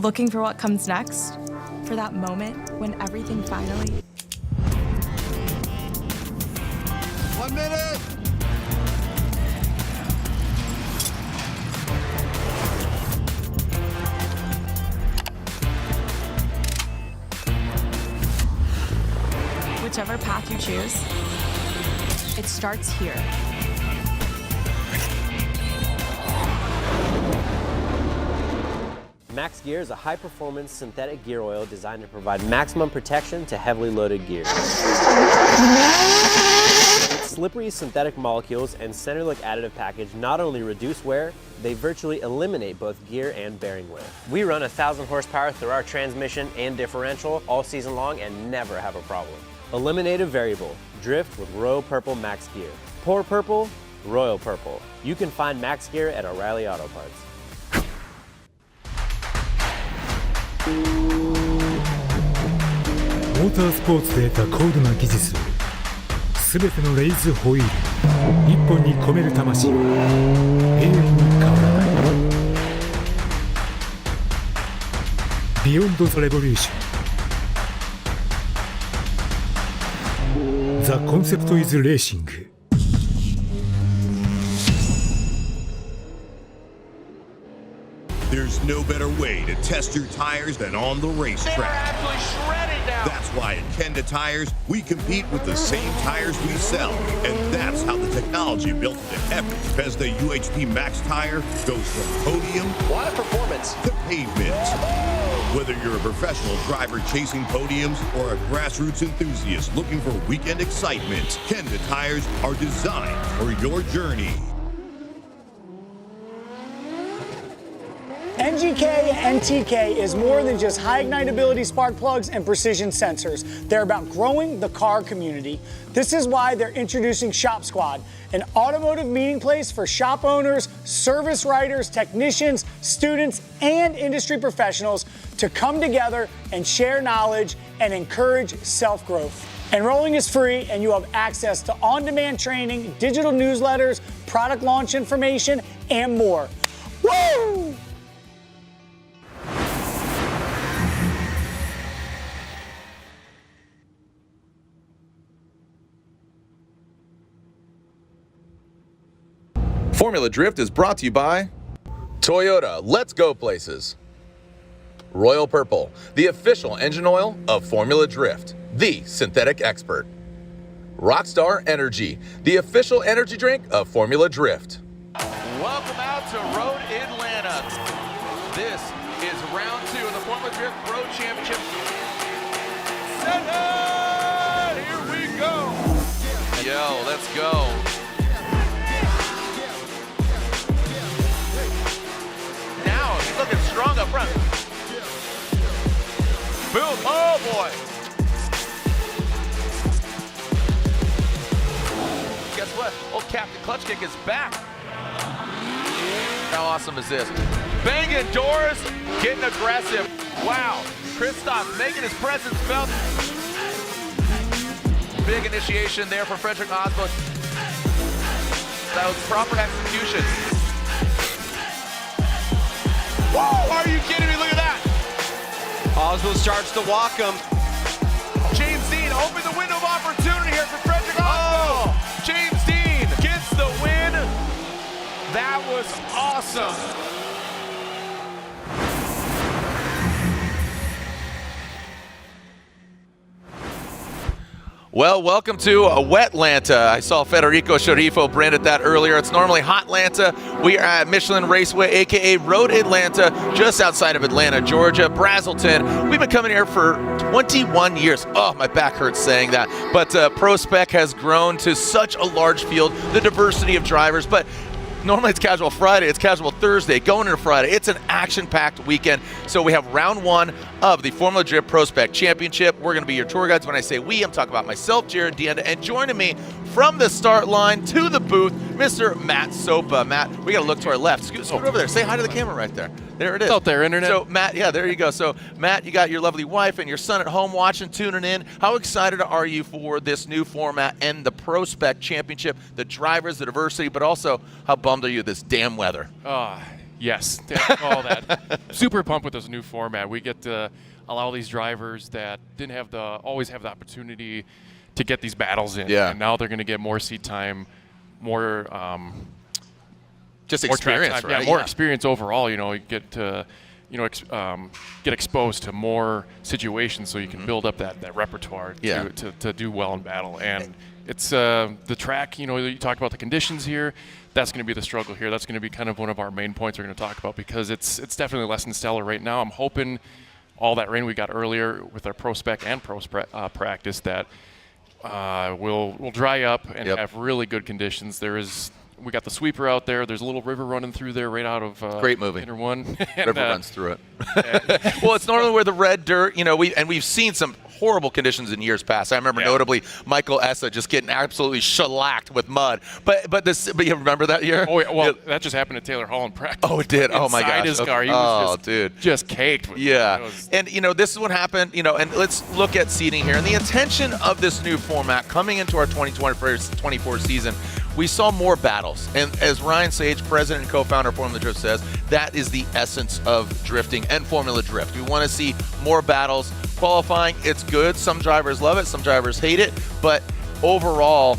Looking for what comes next? For that moment when everything finally... 1 minute! Whichever path you choose, it starts here. Max Gear is a high-performance synthetic gear oil designed to provide maximum protection to heavily loaded gears. Its slippery synthetic molecules and center-look additive package not only reduce wear, they virtually eliminate both gear and bearing wear. We run 1,000 horsepower through our transmission and differential all season long and never have a problem. Eliminate a variable. Drift with Royal Purple Max Gear. Pour purple, Royal Purple. You can find Max Gear at O'Reilly Auto Parts. モータースポーツで得た高度な技術を全てのレイズホイール一本に込める魂は永遠に変わらないビヨンド・ザ・レボリューション The concept is racing. There's no better way to test your tires than on the racetrack. They're absolutely shredding now. That's why at Kenda Tires, we compete with the same tires we sell. And that's how the technology built into every Bethesda UHP Max tire goes from podium A lot of performance to pavement. Whether you're a professional driver chasing podiums or a grassroots enthusiast looking for weekend excitement, Kenda Tires are designed for your journey. NGK and TK is more than just high ignitability spark plugs and precision sensors. They're about growing the car community. This is why they're introducing Shop Squad, an automotive meeting place for shop owners, service writers, technicians, students, and industry professionals to come together and share knowledge and encourage self-growth. Enrolling is free and you have access to on-demand training, digital newsletters, product launch information, and more. Woo! Formula Drift is brought to you by Toyota, let's go places. Royal Purple, the official engine oil of Formula Drift, the synthetic expert. Rockstar Energy, the official energy drink of Formula Drift. Welcome out to Road Atlanta. This is round 2 of the Formula Drift Pro Championship. Set it! Here we go. Yo, let's go. Now he's looking strong up front. Boom! Oh boy! Guess what? Old Captain Clutch Kick is back. How awesome is this? Banging doors, getting aggressive. Wow, Christoph making his presence felt. Big initiation there for Frederick Oswald. That was proper execution. Whoa, are you kidding me? Look at that. Oswald starts to walk him. James Dean opened the window of opportunity here for Frederick Oswald. James Dean gets the win. That was awesome. Well, welcome to Wetlanta. I saw Federico Sharifo branded that earlier. It's normally Hotlanta. We are at Michelin Raceway, aka Road Atlanta, just outside of Atlanta, Georgia, Brazelton. We've been coming here for 21 years. Oh, my back hurts saying that. But Prospec has grown to such a large field, the diversity of drivers. But normally it's Casual Friday, it's Casual Thursday, going into Friday. It's an action-packed weekend. So we have round 1 of the Formula Drift Prospec Championship. We're going to be your tour guides. When I say we, I'm talking about myself, Jared Deanda, and joining me from the start line to the booth, Mr. Matt Sopa. Matt, we got to look to our left. Scoot over there. Say hi to the camera right there. There it is. It's out there, Internet. So, Matt, yeah, there you go. So, Matt, you got your lovely wife and your son at home watching, tuning in. How excited are you for this new format and the Prospec Championship, the drivers, the diversity, but also how bummed are you this damn weather? Yes, all that. Super pumped with this new format. We get to allow these drivers that didn't have always have the opportunity to get these battles in. Yeah. And now they're going to get more seat time, more just more experience, track time. right? Yeah, more experience overall. You know, you get to get exposed to more situations, so you can build up that repertoire to do well in battle. And it's the track. You know, you talked about the conditions here. That's going to be the struggle here. That's going to be kind of one of our main points we're going to talk about, because it's definitely less than stellar right now. I'm hoping all that rain we got earlier with our Prospec and practice that will dry up and have really good conditions. We got the sweeper out there. There's a little river running through there right out of great movie. Inter One. River runs through it. Well, it's normally where the red dirt. You know, we've seen some horrible conditions in years past. I remember notably Michael Essa just getting absolutely shellacked with mud. But you remember that year? Oh yeah, well that just happened to Taylor Hall in practice. Oh, it did. Oh my gosh. Inside his car, he was just caked with And you know, this is what happened. You know, and let's look at seating here. And the intention of this new format coming into our 2024 season, we saw more battles. And as Ryan Sage, president and co-founder of Formula Drift, says, that is the essence of drifting and Formula Drift. We want to see more battles. Qualifying, it's good. Some drivers love it, some drivers hate it, but overall,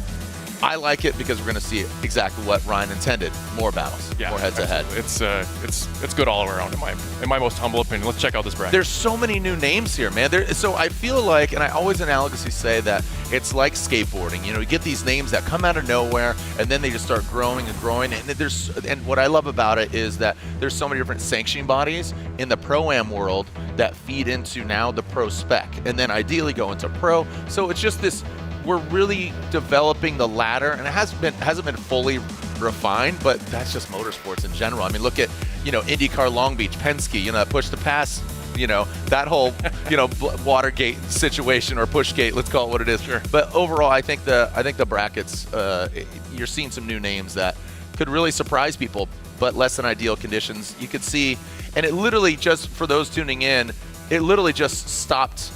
I like it because we're going to see exactly what Ryan intended: more battles, more head-to-head. It's good all around in my most humble opinion. Let's check out this bracket. There's so many new names here, man. So I feel like, and I always analogously say that it's like skateboarding. You know, you get these names that come out of nowhere, and then they just start growing and growing. And what I love about it is that there's so many different sanctioning bodies in the Pro-Am world that feed into now the Prospec, and then ideally go into Pro. So it's just this. We're really developing the ladder, and it hasn't been fully refined, but that's just motorsports in general. I mean, look at, you know, IndyCar Long Beach, Penske, you know, that push to pass, you know, that whole, you know, Watergate situation, or Pushgate, let's call it what it is. Sure. But overall, I think the brackets, you're seeing some new names that could really surprise people, but less than ideal conditions. You could see, and it literally just, for those tuning in, it literally just stopped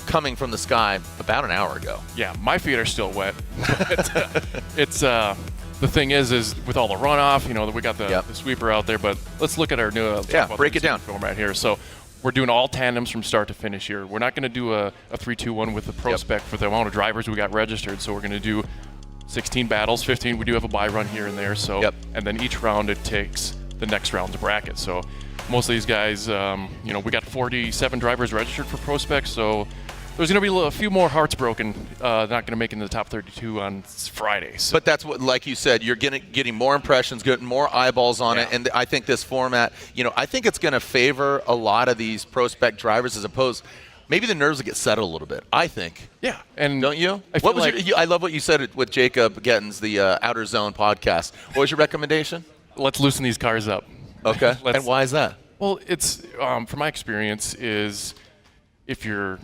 coming from the sky about an hour ago. Yeah, my feet are still wet. But, it's the thing is with all the runoff, you know, we got the sweeper out there. But let's look at our new break it down format here. So we're doing all tandems from start to finish here. We're not going to do a 3-2-1 with the Prospec for the amount of drivers we got registered. So we're going to do 16 battles, 15. We do have a bye run here and there. So and then each round it takes the next round's bracket. So most of these guys, you know, we got 47 drivers registered for Prospec. So there's going to be a few more hearts broken, not going to make it in the top 32 on Friday. So. But that's what, like you said, you're getting more impressions, getting more eyeballs on it, and I think this format, you know, I think it's going to favor a lot of these Prospec drivers as opposed. Maybe the nerves will get settled a little bit. I think. Yeah, and don't you? I I love what you said with Jacob Gettins, the Outer Zone podcast. What was your recommendation? Let's loosen these cars up. Okay. And why is that? Well, it's from my experience is if you're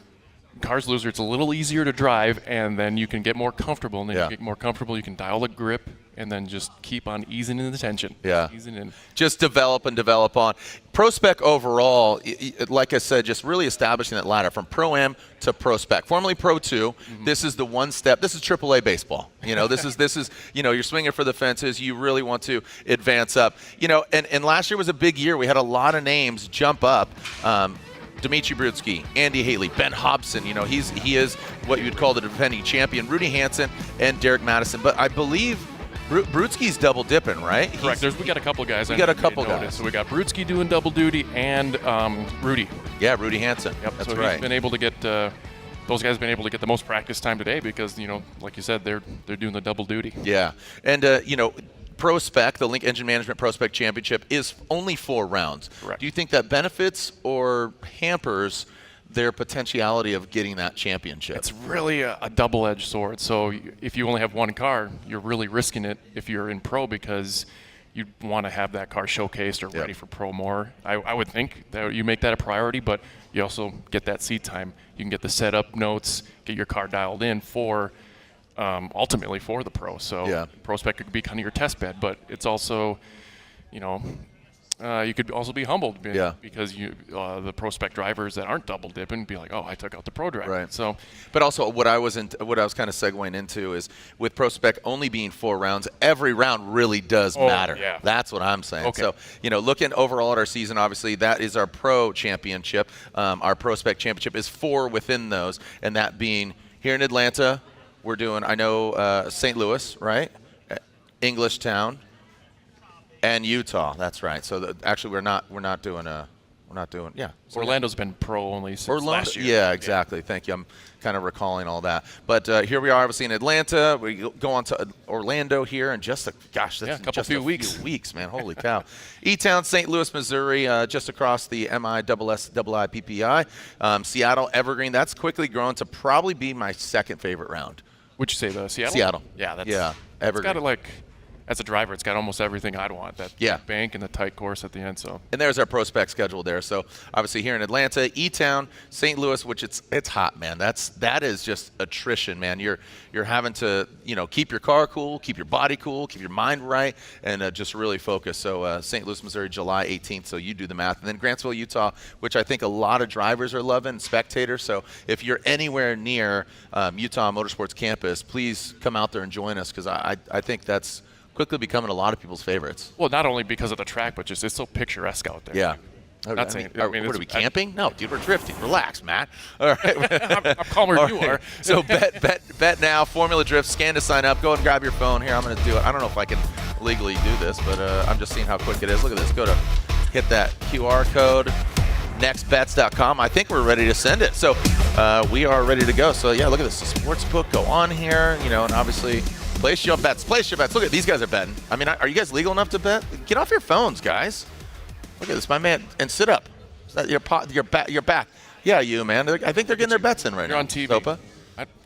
cars looser, it's a little easier to drive, and then you can get more comfortable. And then you get more comfortable, you can dial the grip, and then just keep on easing in the tension. Yeah. Easing in. Just develop on. Prospec overall, like I said, just really establishing that ladder from Pro-Am to Prospec. Formerly Pro 2, this is the one step. This is AAA baseball. You know, this is you know, you're swinging for the fences. You really want to advance up. You know, and last year was a big year. We had a lot of names jump up. Dimitri Brutsky, Andy Haley, Ben Hobson, you know, he is what you would call the defending champion, Rudy Hansen and Derek Madison. But I believe Brutsky's double dipping, right? Correct. We got a couple guys. We got a couple guys. So we got Brutsky doing double duty and Rudy. Yeah, Rudy Hansen. Yep. That's so right. He's been able to get those guys have been able to get the most practice time today because, you know, like you said, they're doing the double duty. Yeah, and you know, Prospec, the Link Engine Management Prospec Championship, is only 4 rounds. Correct. Do you think that benefits or hampers their potentiality of getting that championship? It's really a double-edged sword. So if you only have one car, you're really risking it if you're in Pro because you want to have that car showcased or ready for Pro more. I would think that you make that a priority, but you also get that seat time. You can get the setup notes, get your car dialed in for ultimately for the Pro. So Prospec could be kind of your test bed, but it's also, you know, You could also be humbled Yeah. because the Prospec drivers that aren't double dipping be like, oh, I took out the pro driver. Right. So, but also what I was kind of segueing into is with Prospec only being 4 rounds, every round really does matter. Yeah. That's what I'm saying. Okay. So, looking overall at our season, obviously that is our pro championship. Our Prospec championship is 4 within those, and that being here in Atlanta, we're doing, St. Louis, right? Englishtown. And Utah, that's right. So actually, we're not doing. Yeah. So Orlando's been pro only since last year. Yeah, exactly. Thank you. I'm kind of recalling all that. But here we are, obviously in Atlanta. We go on to Orlando here in just a few weeks, man. Holy cow. E-Town, St. Louis, Missouri, just across the MISSIPPI. Seattle, Evergreen. That's quickly grown to probably be my second favorite round. Would you say the Seattle? Seattle. Yeah, Evergreen. It's got as a driver, it's got almost everything I'd want. That bank and the tight course at the end. So. And there's our Prospec schedule there. So obviously here in Atlanta, E-Town, St. Louis, which it's hot, man. That is just attrition, man. You're having to keep your car cool, keep your body cool, keep your mind right, and just really focus. So St. Louis, Missouri, July 18th. So you do the math. And then Grantsville, Utah, which I think a lot of drivers are loving, spectators. So if you're anywhere near Utah Motorsports campus, please come out there and join us because I think that's quickly becoming a lot of people's favorites. Well, not only because of the track, but just it's so picturesque out there. Yeah. What are we camping? No, dude, we're drifting. Relax, Matt. All right. I'm calmer than you are. So bet now. Formula Drift. Scan to sign up. Go and grab your phone. Here, I'm going to do it. I don't know if I can legally do this, but I'm just seeing how quick it is. Look at this. Go to hit that QR code. Nextbets.com. I think we're ready to send it. So we are ready to go. So yeah, look at this. The sports book. Go on here. And obviously. Place your bets. Look at these guys are betting. I mean, are you guys legal enough to bet? Get off your phones, guys. Look at this, my man, and sit up. Your back. Yeah, you man. I think they're getting their bets in right now. You're on TV. Sopa?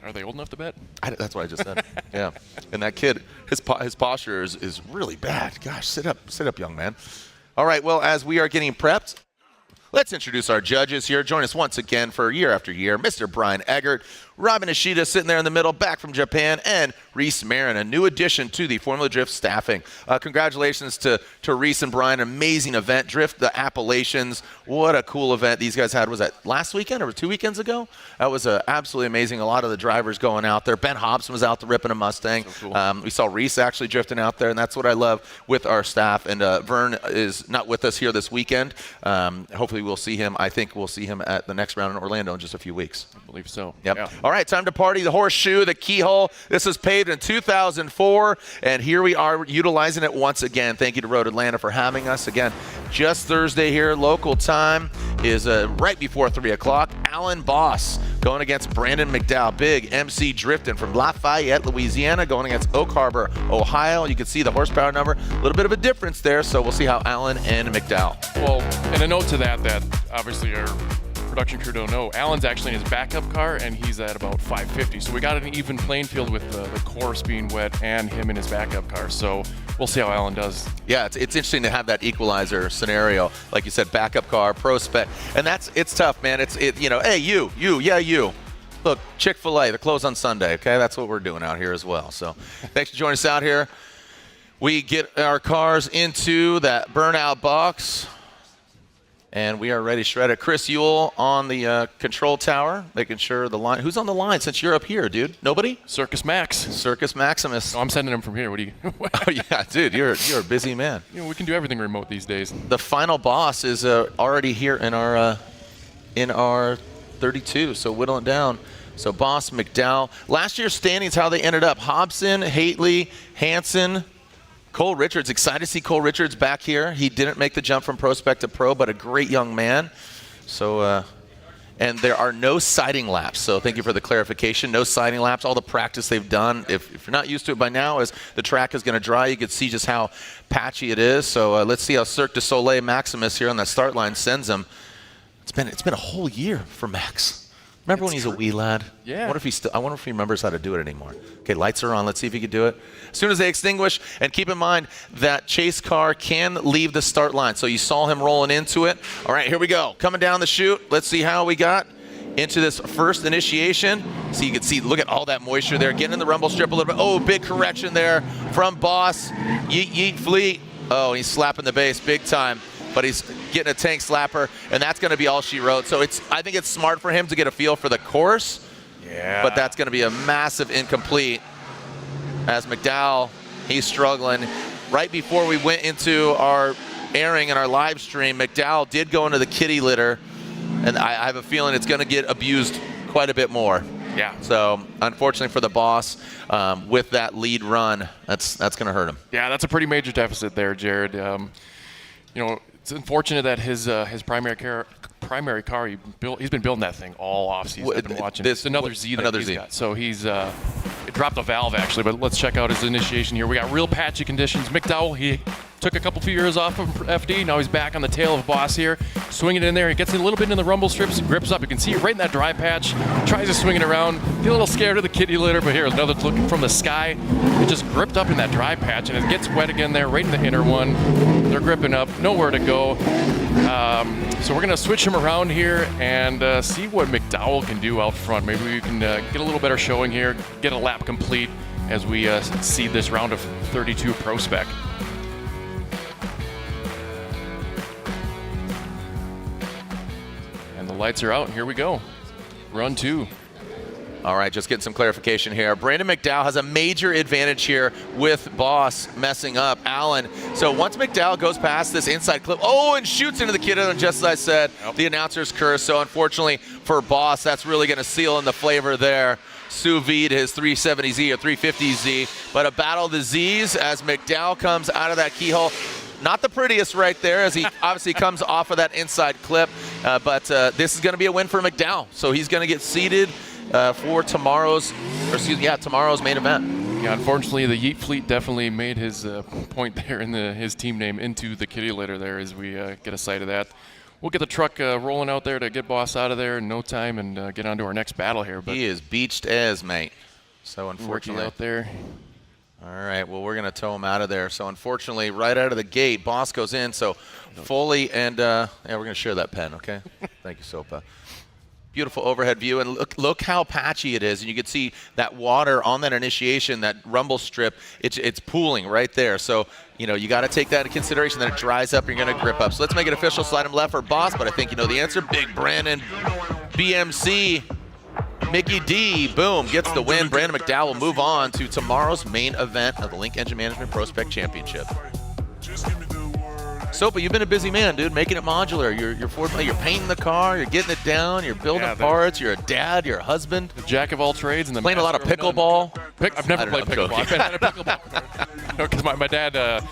Are they old enough to bet? That's what I just said. Yeah. And that kid, his posture is really bad. Gosh, sit up, young man. All right. Well, as we are getting prepped, let's introduce our judges here. Join us once again for year after year, Mr. Brian Eggert, Robin Ishida sitting there in the middle, back from Japan, and Reese Marin, a new addition to the Formula Drift staffing. Congratulations to Reese and Brian. Amazing event. Drift the Appalachians. What a cool event these guys had. Was that last weekend or 2 weekends ago? That was absolutely amazing. A lot of the drivers going out there. Ben Hobson was out there ripping a Mustang. So cool. We saw Reese actually drifting out there, and that's what I love with our staff. And Vern is not with us here this weekend. Hopefully we'll see him. I think we'll see him at the next round in Orlando in just a few weeks. I believe so. Yep. Yeah. All right, time to party. The Horseshoe, the Keyhole. This was paved in 2004, and here we are utilizing it once again. Thank you to Road Atlanta for having us. Again, just Thursday here. Local time is right before 3 o'clock. Alan Boss going against Brandon McDowell. Big MC drifting from Lafayette, Louisiana, going against Oak Harbor, Ohio. You can see the horsepower number. A little bit of a difference there, so we'll see how Alan and McDowell. Well, and a note to that obviously our production crew don't know, Alan's actually in his backup car, and he's at about 550. So we got an even playing field with the course being wet and him in his backup car. So we'll see how Alan does. Yeah, it's interesting to have that equalizer scenario. Like you said, backup car, Prospec. And it's tough, man. Hey, you. Look, Chick-fil-A, they're closed on Sunday, okay? That's what we're doing out here as well. So thanks for joining us out here. We get our cars into that burnout box. And we are ready to shred it. Chris Ewell on the control tower, making sure the line. Who's on the line since you're up here, dude? Nobody? Circus Maximus. No, I'm sending him from here. What do you? Oh yeah, dude, you're a busy man. We can do everything remote these days. The final boss is already here in our 32. So whittling down. So Boss, McDowell. Last year's standings, how they ended up: Hobson, Haitley, Hansen. Cole Richards, excited to see Cole Richards back here. He didn't make the jump from Prospec to Pro, but a great young man. So, and there are no sighting laps. So thank you for the clarification. No sighting laps. All the practice they've done. If you're not used to it by now, as the track is going to dry, you can see just how patchy it is. So let's see how Cirque du Soleil Maximus here on the start line sends him. It's been a whole year for Max. Remember when he's a wee lad? Yeah. I wonder if he remembers how to do it anymore. Okay, lights are on. Let's see if he can do it. As soon as they extinguish, and keep in mind that chase car can leave the start line. So you saw him rolling into it. All right, here we go. Coming down the chute. Let's see how we got into this first initiation. So you can see, look at all that moisture there. Getting in the rumble strip a little bit. Oh, big correction there from Boss. Yeet, yeet, fleet. Oh, he's slapping the base big time. but he's getting a tank slapper, and that's going to be all she wrote. So I think it's smart for him to get a feel for the course, but that's going to be a massive incomplete as McDowell, he's struggling. Right before we went into our airing and our live stream, McDowell did go into the kitty litter, and I have a feeling it's going to get abused quite a bit more. Yeah. So unfortunately for the boss, with that lead run, that's going to hurt him. Yeah, that's a pretty major deficit there, Jared. You know, it's unfortunate that his primary car he's been building that thing all offseason. I've been watching. It's another Z that he's got. So he's it dropped a valve actually, but let's check out his initiation here. We got real patchy conditions. McDowell, he took a few years off of FD. Now he's back on the tail of Boss here, swinging in there. He gets a little bit in the rumble strips and grips up. You can see it right in that dry patch. Tries to swing it around. Get a little scared of the kitty litter, but here's another look from the sky. It just gripped up in that dry patch, and it gets wet again there, right in the inner one. They're gripping up, nowhere to go. So we're gonna switch him around here and see what McDowell can do out front. Maybe we can get a little better showing here, get a lap complete as we see this round of 32 Prospec. The lights are out, and here we go. Run 2. All right, just getting some clarification here. Brandon McDowell has a major advantage here with Boss messing up Allen. So once McDowell goes past this inside clip, and shoots into the kid, and just as I said, the announcer's curse. So unfortunately for Boss, that's really going to seal in the flavor there. Sous vide his 370Z or 350Z, but a battle of the Z's as McDowell comes out of that keyhole. Not the prettiest right there as he obviously comes off of that inside clip, but this is going to be a win for McDowell. So he's going to get seated for tomorrow's main event. Yeah, unfortunately, the Yeet Fleet definitely made his point there in his team name into the kitty litter there as we get a sight of that. We'll get the truck rolling out there to get Boss out of there in no time and get on to our next battle here. But he is beached as, mate. So unfortunately. Out there. All right, well, we're going to tow him out of there. So unfortunately, right out of the gate, Boss goes in. So Foley and we're going to share that pen, okay? Thank you, Sopa. Beautiful overhead view, and look how patchy it is. And you can see that water on that initiation, that rumble strip, it's pooling right there. So, you know, you got to take that into consideration that it dries up and you're going to grip up. So let's make it official. Slide him left for Boss, but I think you know the answer. Big Brandon, BMC. Mickey D, boom, gets the win. Brandon McDowell will move on to tomorrow's main event of the Link Engine Management Prospec Championship. Sopa, you've been a busy man, dude, making it modular. You're painting the car, you're getting it down, you're building parts, you're a dad, you're a husband. The jack of all trades. And playing a lot of pickleball. I've never played pickleball. I've been at a pickleball. Because my dad,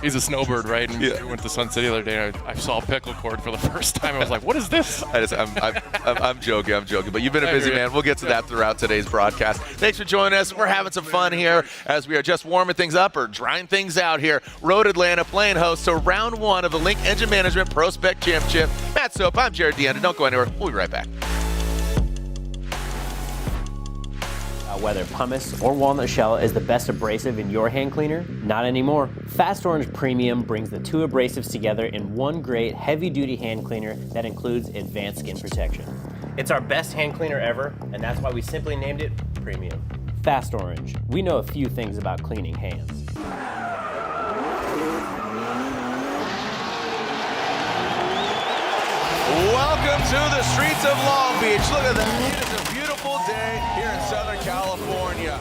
he's a snowbird, right? And we went to Sun City the other day, and I saw a pickle cord for the first time. I was like, what is this? I'm joking. But you've been a busy man. We'll get to that throughout today's broadcast. Thanks for joining us. We're having some fun here as we are just warming things up or drying things out here. Road Atlanta playing host to round 1 of the Link Engine Management Prospec Championship. Matt Soap, I'm Jared Deanna. Don't go anywhere. We'll be right back. Whether pumice or walnut shell is the best abrasive in your hand cleaner? Not anymore. Fast Orange Premium brings the 2 abrasives together in one great heavy-duty hand cleaner that includes advanced skin protection. It's our best hand cleaner ever, and that's why we simply named it Premium. Fast Orange. We know a few things about cleaning hands. Welcome to the streets of Long Beach. Look at that. It is a beautiful day here in Southern California.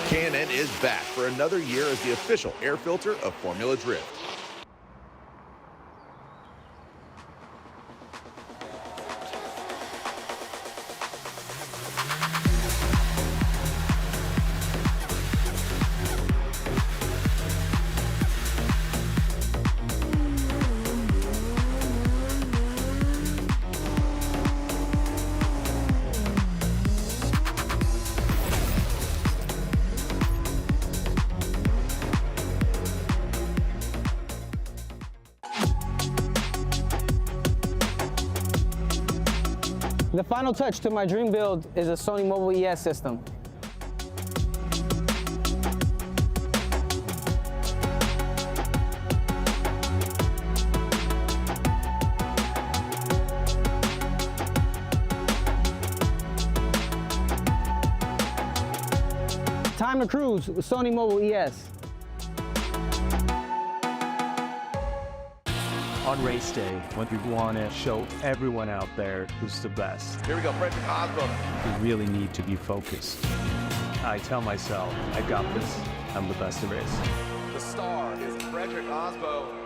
K&N is back for another year as the official air filter of Formula Drift. The final touch to my dream build is a Sony Mobile ES system. Time to cruise with Sony Mobile ES. On race day, when we want to show everyone out there who's the best. Here we go, Frederick Osborne. We really need to be focused. I tell myself, I got this. I'm the best there is. The star is Frederick Osborne.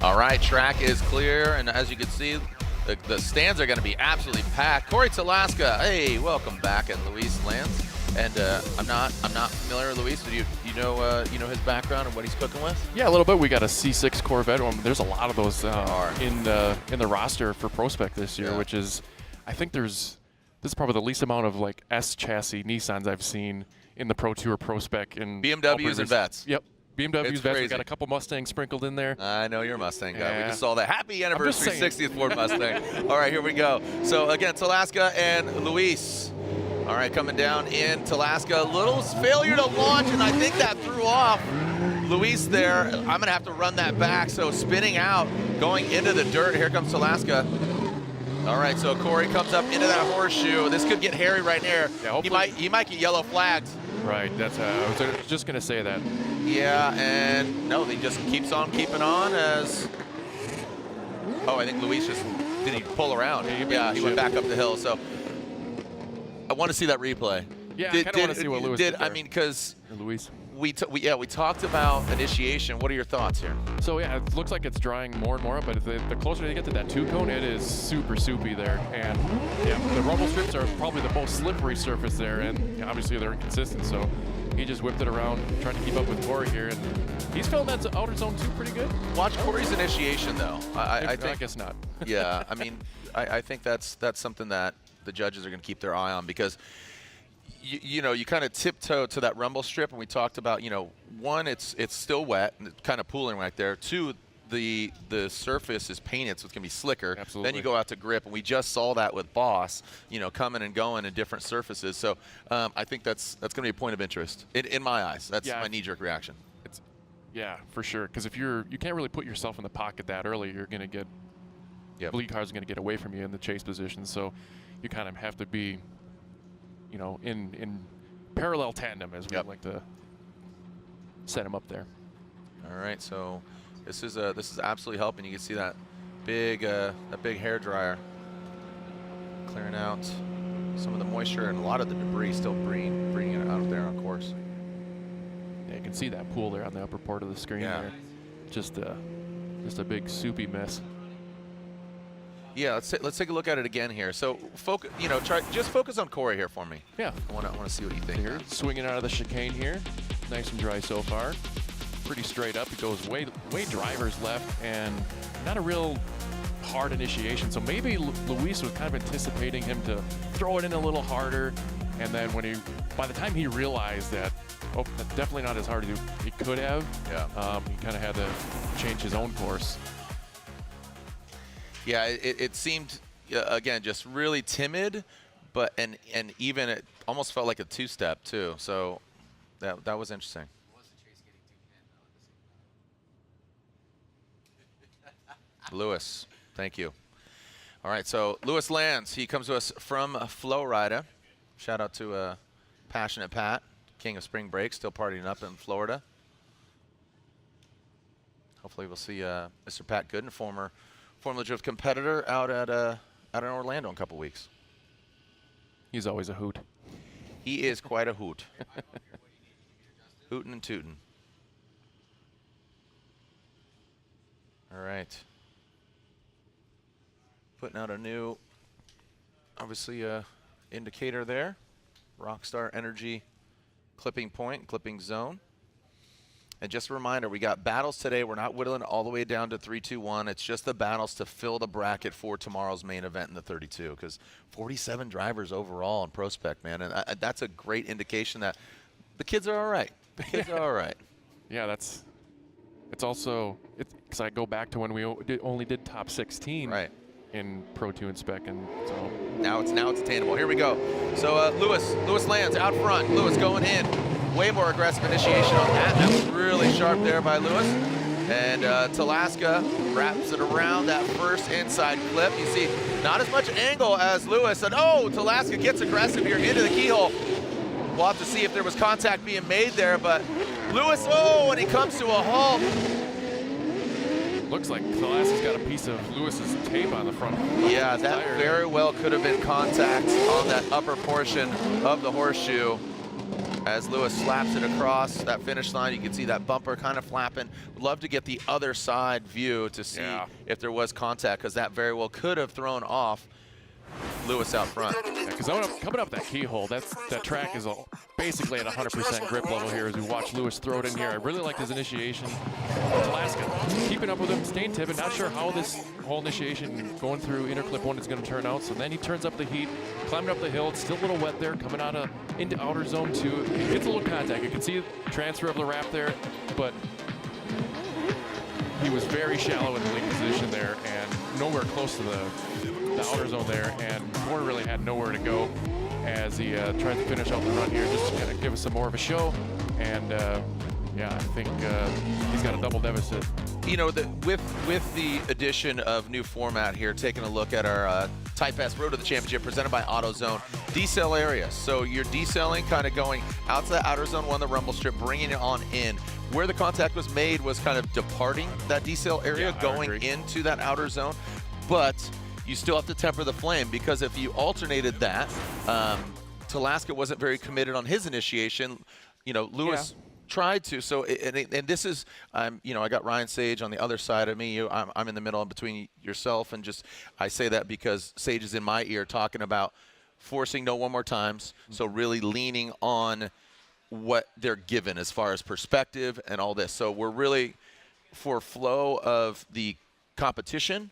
All right, track is clear, and as you can see, the stands are going to be absolutely packed. Corey Talaska, hey, welcome back, and Luis Lance. And I'm not familiar with Luis. Do you know his background and what he's cooking with? Yeah, a little bit. We got a C6 Corvette. There's a lot of those in the roster for Prospec this year, which is, I think this is probably the least amount of like S chassis Nissans I've seen in the Pro Tour Prospec. In BMWs and Vets. Yep. BMWs, Vets. We got a crazy. couple Mustangs sprinkled in there. I know you're a Mustang guy. Yeah. We just saw that. Happy anniversary, 60th Ford Mustang. All right, here we go. So again, Talaska and Luis. All right, coming down in Talaska. Little failure to launch, and I think that threw off Luis there. I'm going to have to run that back. So spinning out, going into the dirt. Here comes Talaska. All right, so Corey comes up into that horseshoe. This could get hairy right here. Yeah, he might get yellow flagged. Right, that's I was just going to say that. Yeah, and no, he just keeps on keeping on as... Oh, I think Luis did he pull around? Yeah, he went back up the hill, so... I want to see that replay. Yeah, I kind of want to see what Luis did there. I mean, because Luis. we talked about initiation. What are your thoughts here? So yeah, it looks like it's drying more and more, but the closer they get to that 2-cone, it is super soupy there. And yeah, the rumble strips are probably the most slippery surface there, and obviously they're inconsistent. So he just whipped it around, trying to keep up with Corey here, and he's filling that outer zone 2 pretty good. Watch Corey's initiation though. I think, I guess not. Yeah, I mean, I think that's something that the judges are going to keep their eye on, because you kind of tiptoe to that rumble strip, and we talked about, one, it's still wet and it's kind of pooling right there. Two, the surface is painted, so it's going to be slicker. Absolutely. Then you go out to grip, and we just saw that with Boss, coming and going in different surfaces. So I think that's going to be a point of interest in my eyes. That's my knee-jerk reaction. Yeah, for sure. Because if you can't really put yourself in the pocket that early, you're going to get lead cars are going to get away from you in the chase position. So you kind of have to be, in parallel tandem, as we like to set him up there. All right, so this is absolutely helping. You can see that big hair dryer clearing out some of the moisture and a lot of the debris still bringing it out there on course. Yeah, you can see that pool there on the upper part of the screen there. Just a big soupy mess. Yeah, let's take a look at it again here. So just focus on Corey here for me. Yeah, I want to see what you think. Here, swinging out of the chicane here, nice and dry so far. Pretty straight up. It goes way driver's left, and not a real hard initiation. So maybe Luis was kind of anticipating him to throw it in a little harder, and then by the time he realized that, oh, that's definitely not as hard as he could have. Yeah. He kind of had to change his own course. Yeah, it seemed, again, just really timid, and even it almost felt like a two-step too. So that was interesting. Lewis, thank you. All right, so Lewis Lands, he comes to us from Florida. Shout out to Passionate Pat, king of spring break, still partying up in Florida. Hopefully we'll see Mr. Pat Gooden, former Formula Drift competitor, out in Orlando in a couple weeks. He's always a hoot. He is quite a hoot. Hootin' and tootin'. All right. Putting out a new, obviously, indicator there. Rockstar Energy clipping point, clipping zone. And just a reminder, we got battles today. We're not whittling all the way down to 3, 2, 1. It's just the battles to fill the bracket for tomorrow's main event in the 32, because 47 drivers overall in Prospec, man. And that's a great indication that the kids are all right. The kids are all right. Yeah, it's also, because I go back to when we only did top 16 in Pro 2 and Spec, and so now it's attainable. Here we go. So Lewis lands out front. Lewis going in. Way more aggressive initiation on that. That was really sharp there by Lewis. And Talaska wraps it around that first inside clip. You see not as much angle as Lewis. And oh, Talaska gets aggressive here into the keyhole. We'll have to see if there was contact being made there, but Lewis, oh, and he comes to a halt. Looks like Talaska's got a piece of Lewis's tape on the front. Yeah, that very well could have been contact on that upper portion of the horseshoe. As Lewis slaps it across that finish line, you can see that bumper kind of flapping. Would love to get the other side view to see if there was contact, because that very well could have thrown off Lewis out front. Yeah, because coming up that keyhole, that track is basically at 100% grip level here as we watch Lewis throw it in here. I really liked his initiation. Alaska keeping up with him, staying tipping, not sure how this whole initiation going through interclip 1 is going to turn out. So then he turns up the heat, climbing up the hill. It's still a little wet there, coming out into outer zone 2. It gets a little contact. You can see the transfer of the wrap there, but he was very shallow in the lead position there and nowhere close to the outer zone there, and Corey really had nowhere to go as he tried to finish out the run here, just to kind of give us some more of a show. And yeah, I think he's got a double deficit. You know, with the addition of new format here, taking a look at our Type S Road to the Championship presented by AutoZone, decel area. So you're decelling, kind of going out to the outer zone 1, the rumble strip, bringing it on in. Where the contact was made was kind of departing that decel area, going into that outer zone. But you still have to temper the flame, because if you alternated that, Talaska wasn't very committed on his initiation. You know, Lewis tried to. So, and this is, you know, I got Ryan Sage on the other side of me. I'm in the middle in between yourself, and just I say that because Sage is in my ear talking about forcing no one more times. So really leaning on what they're given as far as perspective and all this. So we're really, for flow of the competition,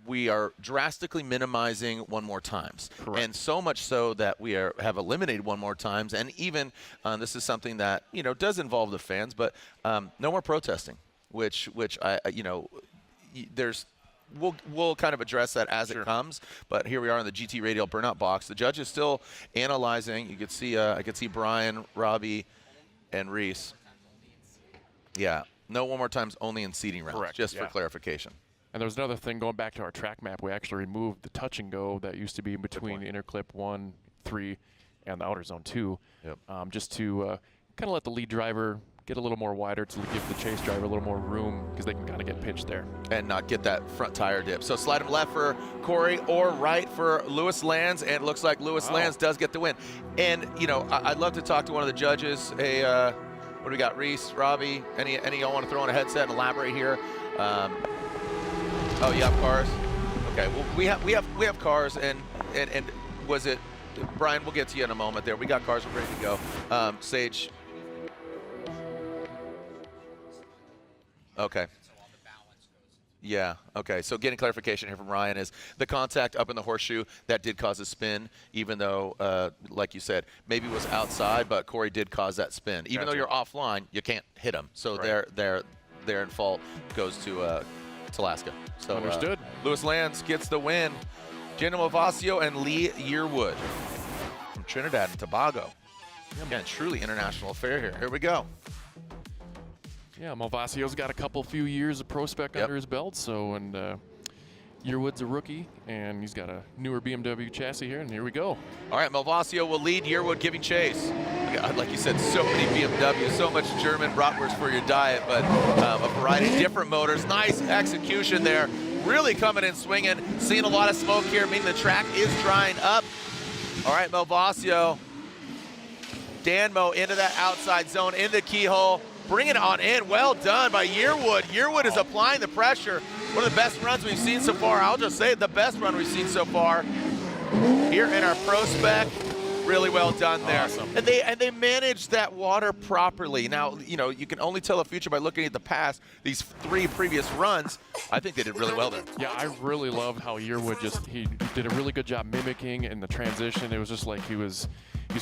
we are drastically minimizing one more times. Correct. And so much so that we have eliminated one more times. And even this is something that, you know, does involve the fans, but no more protesting, which I, you know, we'll kind of address that as it comes. But here we are in the GT Radial burnout box. The judge is still analyzing. You could see, I could see Brian, Robbie, and Reese. Yeah, no one more times, only in seating rounds. Correct. Just for clarification. And there was another thing, going back to our track map, we actually removed the touch and go that used to be between interclip 1, 3, and the outer zone 2, just to kind of let the lead driver get a little more wider, to give the chase driver a little more room, because they can kind of get pitched there. And not get that front tire dip. So slide him left for Corey or right for Lewis Lands, and it looks like Lewis Lands does get the win. And, you know, I'd love to talk to one of the judges. What do we got, Reese, Robbie? Any of y'all want to throw on a headset and elaborate here? Oh, you have cars? Okay, well, we have cars, and was it, Brian, we'll get to you in a moment there. We got cars ready to go. Sage. Okay. Yeah, okay. So getting clarification here from Ryan is the contact up in the horseshoe, that did cause a spin, even though, like you said, maybe it was outside, but Corey did cause that spin. Even though you're offline, you can't hit him. So they're in fault goes to Talaska. So understood. Lewis Lands gets the win. Jenna Movasio and Lee Yearwood from Trinidad and Tobago. Again, truly international affair here. Here we go. Yeah, Malvasio's got a few years of Prospec under his belt, so, and Yearwood's a rookie, and he's got a newer BMW chassis here, and here we go. All right, Malvasio will lead, Yearwood giving chase. Like you said, so many BMWs, so much German bratwurst for your diet, but a variety of different motors. Nice execution there. Really coming in swinging. Seeing a lot of smoke here, meaning the track is drying up. All right, Malvasio. Danmo into that outside zone, in the keyhole. Bring it on in. Well done by Yearwood. Yearwood is applying the pressure. One of the best runs we've seen so far. I'll just say it, the best run we've seen so far here in our Prospec Really well done there. Awesome. And they managed that water properly. Now, you know, you can only tell the future by looking at the past. These 3 previous runs, I think they did really well there. Yeah, I really loved how Yearwood he did a really good job mimicking in the transition. It was just like he's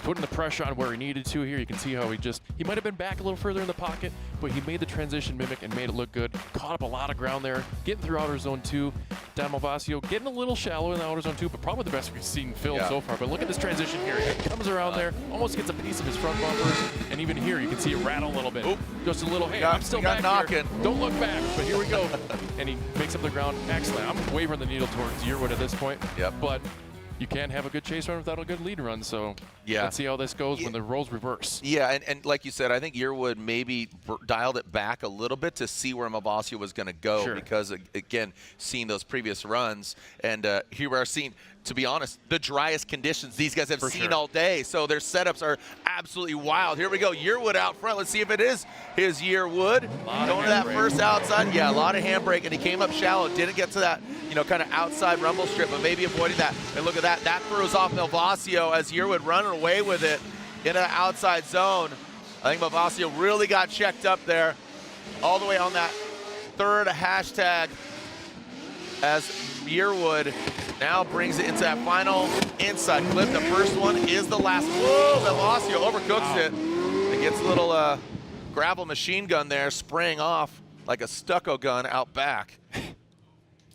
putting the pressure on where he needed to here. You can see how he might have been back a little further in the pocket, but he made the transition mimic and made it look good. Caught up a lot of ground there, getting through outer zone 2. Don Malvasio getting a little shallow in the outer zone 2, but probably the best we've seen Phil so far. But look at this transition here. He comes around there, almost gets a piece of his front bumper, and even here you can see it rattle a little bit. Oop. Just a little, hey, I'm still back knocking. here. Don't look back, but here we go. And he makes up the ground. Excellent. I'm wavering the needle towards Yearwood at this point. Yep. But you can't have a good chase run without a good lead run, so let's see how this goes when the roles reverse. Yeah, and like you said, I think Yearwood maybe dialed it back a little bit to see where Malvasio was going to go because, again, seeing those previous runs, and here we are seeing, to be honest, the driest conditions these guys have seen all day, so their setups are absolutely wild. Here we go, Yearwood out front. Let's see if it is his Yearwood. Going to that first outside. Yeah, a lot of handbrake, and he came up shallow. Didn't get to that, you know, kind of outside rumble strip, but maybe avoiding that. And look at that. That throws off Malvasio as Yearwood running away with it into the outside zone. I think Malvasio really got checked up there all the way on that third hashtag as Yearwood now brings it into that final inside clip. The first one is the last. Whoa, Malvasio overcooks it. It gets a little gravel machine gun there spraying off like a stucco gun out back.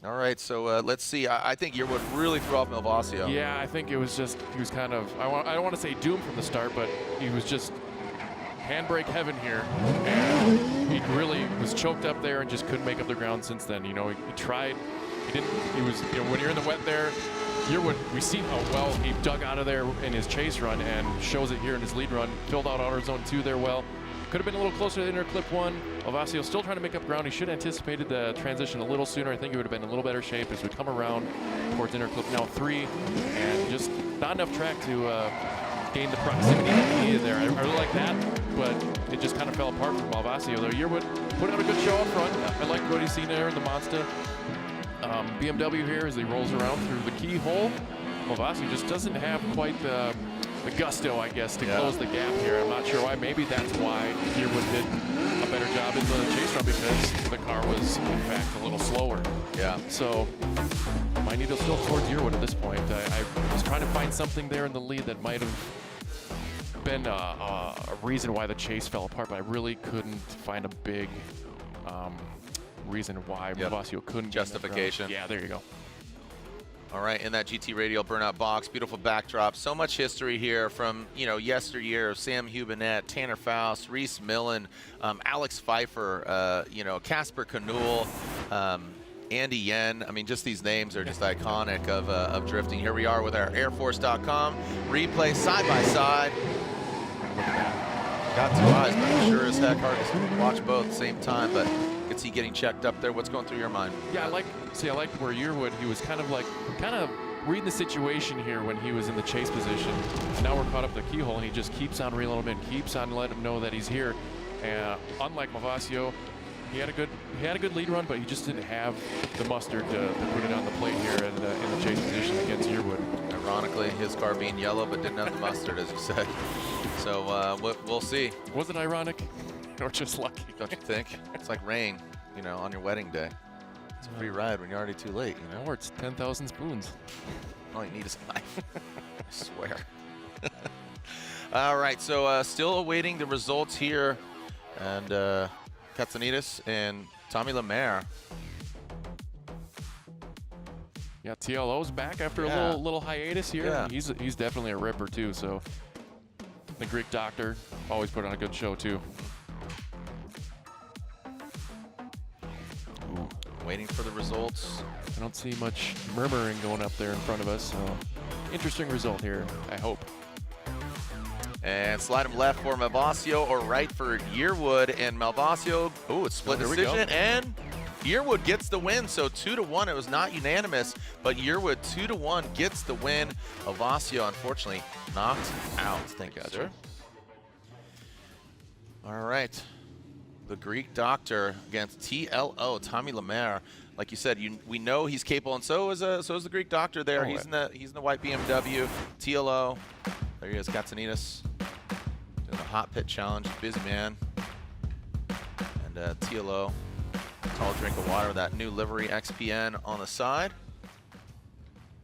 All right, so let's see. I think Yearwood really threw off Malvasio. Yeah, I think it was just, he was kind of, I don't want to say doomed from the start, but he was just handbrake heaven here. And he really was choked up there and just couldn't make up the ground since then. You know, he tried, he was, you know, when you're in the wet there, Yearwood, we see how well he dug out of there in his chase run and shows it here in his lead run. Filled out outer zone 2 there well. Could have been a little closer to inner clip 1. Malvasio still trying to make up ground. He should have anticipated the transition a little sooner. I think he would have been in a little better shape as we come around towards inner clip now 3. And just not enough track to gain the proximity that he needed there. I really like that, but it just kind of fell apart for Malvasio. Though Yearwood put out a good show up front. I like what he's seen there in the Monster. BMW here as he rolls around through the keyhole. Malvasio just doesn't have quite the gusto, I guess, to close the gap here. I'm not sure why. Maybe that's why Yearwood did a better job in the chase run, because the car was, in fact, a little slower. Yeah. So my needle's still towards Yearwood at this point. I was trying to find something there in the lead that might have been a reason why the chase fell apart, but I really couldn't find a big reason why Malvasio couldn't. Justification. Yeah, there you go. All right, in that GT Radial burnout box, beautiful backdrop. So much history here from, you know, yesteryear of Sam Hubinette, Tanner Faust, Reese Millen, Alex Pfeiffer, you know, Casper Canule, Andy Yen. I mean, just these names are just iconic of drifting. Here we are with our airforce.com replay side by side. Got 2 eyes, but I'm sure as heck hard to watch both at the same time, but you can see getting checked up there. What's going through your mind? Yeah, I liked where Yearwood, he was kind of reading the situation here when he was in the chase position. Now we're caught up the keyhole, and he just keeps on reeling him in, keeps on letting him know that he's here. And unlike Malvasio, he had a good lead run, but he just didn't have the mustard to put it on the plate here in the chase position against Yearwood. Ironically, his car being yellow, but didn't have the mustard, as you said. So we'll see. Was it ironic or just lucky? Don't you think? It's like rain, you know, on your wedding day. It's a free ride when you're already too late, you know? Or it's 10,000 spoons. All you need is a knife. I swear. All right, so still awaiting the results here. And Katsanides and Tommy Lemaire. Yeah, TLO's back after a little hiatus here. Yeah. He's definitely a ripper too. So the Greek Doctor always put on a good show too. Ooh, waiting for the results. I don't see much murmuring going up there in front of us. So interesting result here, I hope. And slide him left for Malvasio or right for Yearwood. And Malvasio, it's split decision. And Yearwood gets the win. So 2-1. It was not unanimous, but Yearwood 2-1 gets the win. Malvasio, unfortunately, knocked out. Thank you, sir. All right. The Greek Doctor against TLO, Tommy Lemaire. Like you said, we know he's capable, and so is the Greek Doctor there. He's in the white BMW. TLO There he is, Katsanides, doing a hot pit challenge. Busy man. And TLO, tall drink of water with that new livery XPN on the side.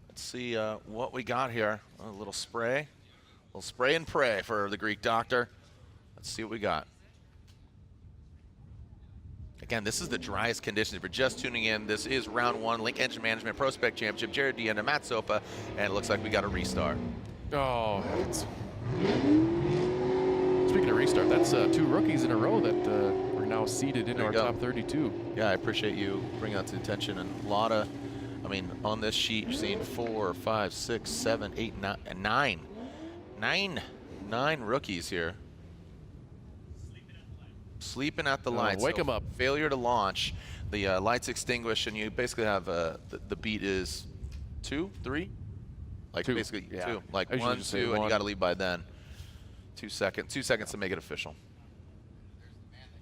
Let's see what we got here. A little spray and pray for the Greek doctor. Let's see what we got. Again, this is the driest conditions. If you're just tuning in, this is round 1, Link Engine Management Prospec Championship. Jared Dean and Matt Sopa, and it looks like we got a restart. Oh, heavens. Speaking of restart, that's 2 rookies in a row that are now seated in our top 32. Yeah, I appreciate you bringing that to attention. And a lot of, I mean, on this sheet, you're seeing 4, 5, 6, 7, 8, 9 rookies here. Sleeping at the lights. Wake them up. Failure to launch. The lights extinguish, and you basically have the beat is 2, 3? Like 2. Basically yeah. 2. Like I 1, 2, say and 1. you got to leave by then. 2 seconds. 2 seconds to make it official.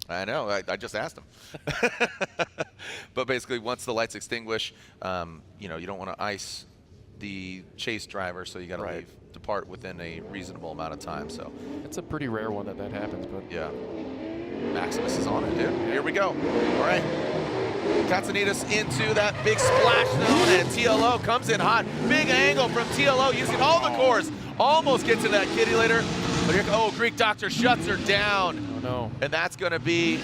I know. I just asked him. But basically, once the lights extinguish, you know, you don't want to ice the chase driver, so you got to depart within a reasonable amount of time. So it's a pretty rare one that happens, but yeah. Maximus is on it, dude. Here we go. All right. Katsanides into that big splash zone, and TLO comes in hot. Big angle from TLO using all the cores. Almost gets to that kitty later. But here, oh, Greek Doctor shuts her down. Oh no. And that's gonna be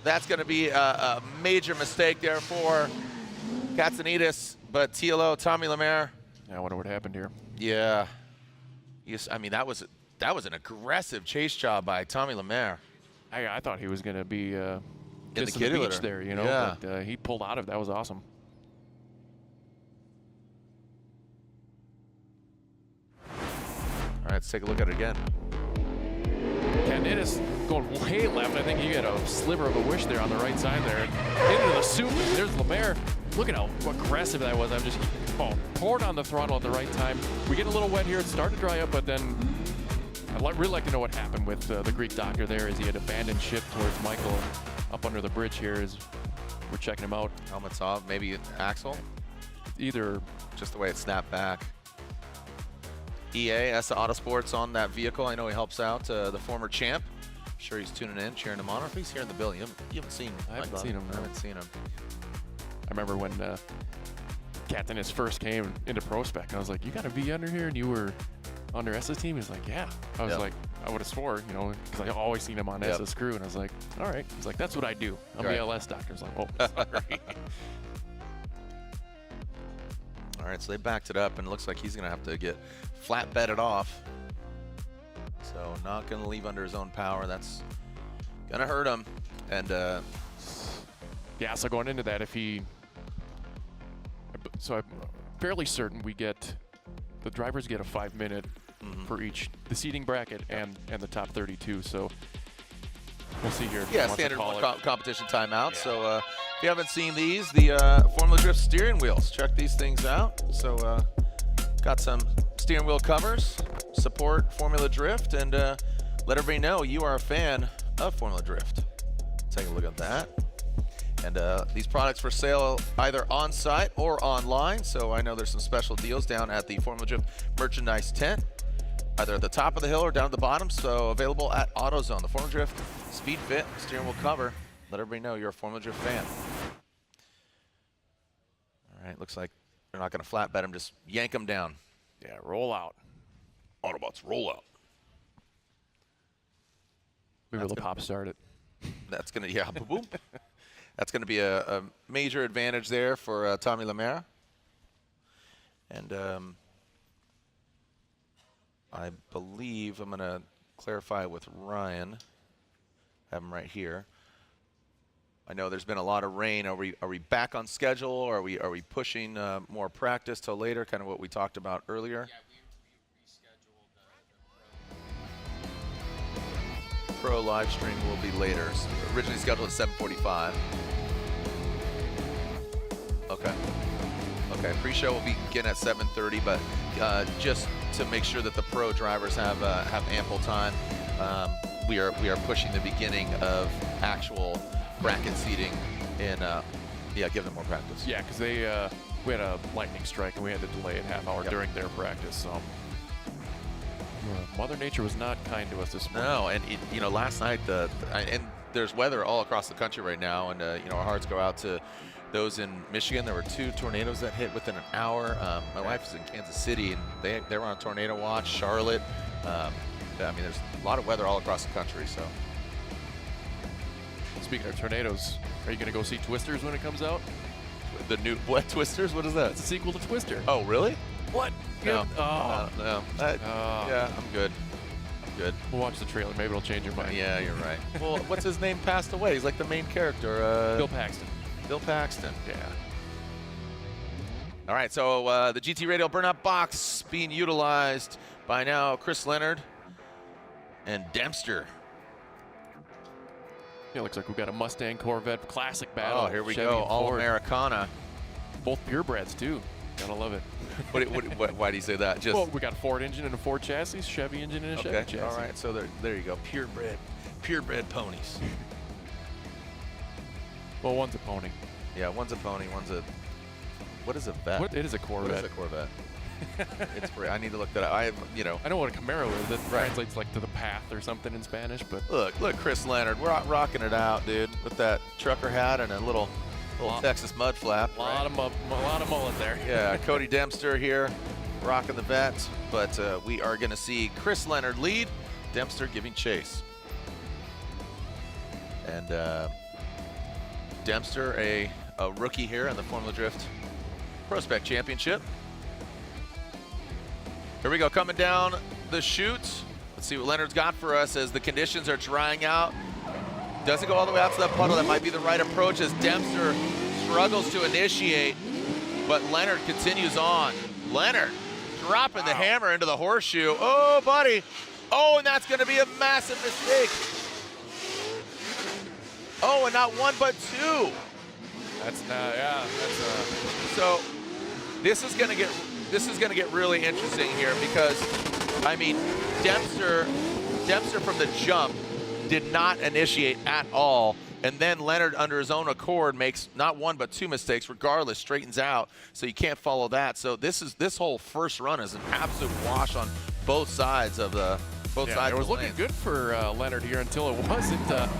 a major mistake there for Katsanides. But TLO, Tommy Lemaire. Yeah, I wonder what happened here. Yeah. Yes, I mean that was an aggressive chase job by Tommy Lemaire. I thought he was going to be in the kitty beach litter there, you know. Yeah. But he pulled out of it. That was awesome. All right, let's take a look at it again. Katsanides going way left. I think he got a sliver of a wish there on the right side there. Into the soup. There's Lemaire. Look at how aggressive that was. I'm just poured on the throttle at the right time. We get a little wet here. It's starting to dry up, but then I'd really like to know what happened with the Greek doctor there, as he had abandoned ship towards Michael up under the bridge here as we're checking him out. Helmet's off, maybe axle? Either. Just the way it snapped back. EA, that's the Autosports on that vehicle. I know he helps out the former champ. I'm sure he's tuning in, cheering him on. Or if he's here in the building, you haven't seen him. I haven't seen him. I haven't seen him. I remember when Katsanides first came into Prospec, I was like, you got to be under here, and you were under S's team? He's like, yeah. I was like, I would have swore, you know, because I always seen him on S's crew, and I was like, all right. He's like, that's what I do. I'm the LS doctor. I was like, oh, sorry. All right, so they backed it up, and it looks like he's going to have to get flat bedded off. So not going to leave under his own power. That's going to hurt him. And yeah, so going into that, if he, so I'm fairly certain the drivers get a 5-minute for each, the seating bracket and the top 32. So we'll see here. Yeah, standard competition timeout. Yeah. So if you haven't seen these, the Formula Drift steering wheels, check these things out. So got some steering wheel covers, support Formula Drift, and let everybody know you are a fan of Formula Drift. Take a look at that. And these products for sale either on site or online. So I know there's some special deals down at the Formula Drift merchandise tent, either at the top of the hill or down at the bottom. So available at AutoZone. The Formula Drift Speed Fit steering wheel cover. Let everybody know you're a Formula Drift fan. All right, looks like they're not going to flat bed him, just yank him down. Yeah, roll out. Autobots, roll out. We will pop start it. That's going to, yeah, boom, boom. That's going to be a major advantage there for Tommy Lemaire. And I believe I'm going to clarify with Ryan. Have him right here. I know there's been a lot of rain. Are we back on schedule, or are we pushing more practice till later? Kind of what we talked about earlier. Yeah, we rescheduled Pro live stream will be later. So originally scheduled at 7:45. Okay. Okay. Pre-show will begin at 7:30, but just to make sure that the pro drivers have ample time, we are pushing the beginning of actual bracket seating in give them more practice. Yeah, because we had a lightning strike and we had to delay it half hour during their practice. So Mother Nature was not kind to us this morning. No, and you know, last night and there's weather all across the country right now, and you know, our hearts go out to those in Michigan. There were 2 tornadoes that hit within an hour. My wife is in Kansas City, and they were on a tornado watch. Charlotte. I mean, there's a lot of weather all across the country. So, speaking of tornadoes, are you going to go see Twisters when it comes out? The new what Twisters? What is that? It's a sequel to Twister. Oh, really? What? No. Oh. No. Yeah, I'm good. Good. We'll watch the trailer. Maybe it'll change your mind. Yeah, you're right. Well, what's his name passed away? He's like the main character. Bill Paxton. Bill Paxton. Yeah. All right, so the GT Radial burnout box being utilized by now Chris Leonard and Dempster. Yeah, looks like we've got a Mustang Corvette classic battle. Oh, here we Chevy go. and All Ford. Americana. Both purebreds, too. Gotta love it. Why do you say that? Just well, we got a Ford engine and a Ford chassis, Chevy engine and a Chevy chassis. All right, so there you go. Purebred ponies. Well, one's a pony. Yeah, one's a pony, one's a... What is a vet? It is a Corvette. What is a Corvette? It's great. I need to look that up. I know what a Camaro is. That translates like to the path or something in Spanish. But look, Chris Leonard, we're rocking it out, dude, with that trucker hat and a little Texas mud flap. A lot of mullet there. Yeah, Cody Dempster here, rocking the vet. But we are going to see Chris Leonard lead, Dempster giving chase, and Dempster a rookie here in the Formula Drift Prospec Championship. Here we go, coming down the chute. Let's see what Leonard's got for us as the conditions are drying out. Doesn't go all the way out to that puddle. That might be the right approach as Dempster struggles to initiate, but Leonard continues on. Leonard dropping the hammer into the horseshoe. Oh, buddy. Oh, and that's going to be a massive mistake. Oh, and not one, but two. That's yeah. So this is going to get really interesting here because, I mean, Dempster from the jump did not initiate at all, and then Leonard under his own accord makes not one but two mistakes. Regardless, straightens out, so you can't follow that. So this whole first run is an absolute wash on both sides of the sides. It was looking good for Leonard here until it wasn't.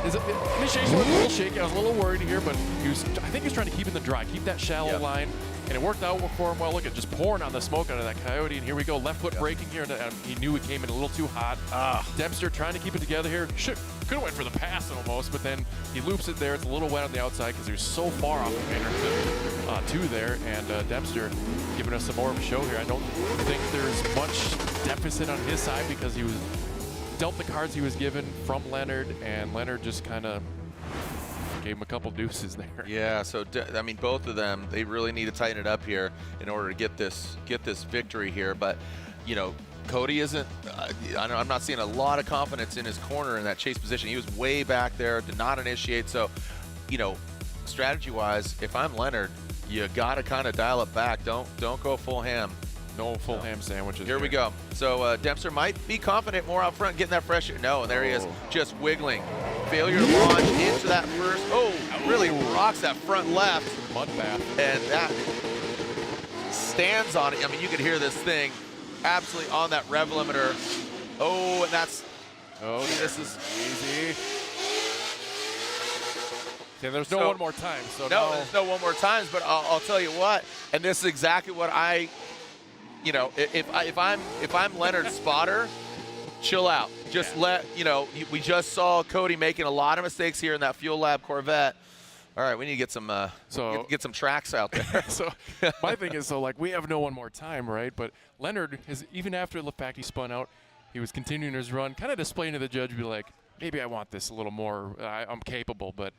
His initiation was a little shaky. I was a little worried here, but I think he was trying to keep it in the dry, keep that shallow line, and it worked out for him well. Look at just pouring on the smoke out of that Coyote, and here we go, left foot braking here, and he knew it came in a little too hot. Dempster trying to keep it together here. Could have went for the pass almost, but then he loops it there. It's a little wet on the outside because he was so far off of Anderson two there, and Dempster giving us some more of a show here. I don't think there's much deficit on his side because he was dealt the cards he was given from Leonard, and Leonard just kind of gave him a couple deuces there. Yeah, so I mean, both of them, they really need to tighten it up here in order to get this victory here. But you know, Cody isn't. I'm not seeing a lot of confidence in his corner in that chase position. He was way back there, did not initiate. So, you know, strategy-wise, if I'm Leonard, you got to kind of dial it back. Don't go full ham. No full ham sandwiches. Here we go. So Dempster might be confident more out front, getting that fresh. No, and there he is, just wiggling. Failure to launch into that first. Oh, really rocks that front left. Mud bath. And that stands on it. I mean, you could hear this thing absolutely on that rev limiter. Oh, and that's. Oh, this is easy. Yeah, there's no one more time. So no, there's no one more times. But I'll tell you what, and this is exactly what you know, if I'm Leonard's spotter, chill out. Just we just saw Cody making a lot of mistakes here in that Fuel Lab Corvette. All right, we need to get some get some tracks out there. So my thing is, like, we have no one more time, right? But Leonard is, even after the fact he spun out, he was continuing his run, kind of displaying to the judge, be like, maybe I want this a little more. I'm capable, but.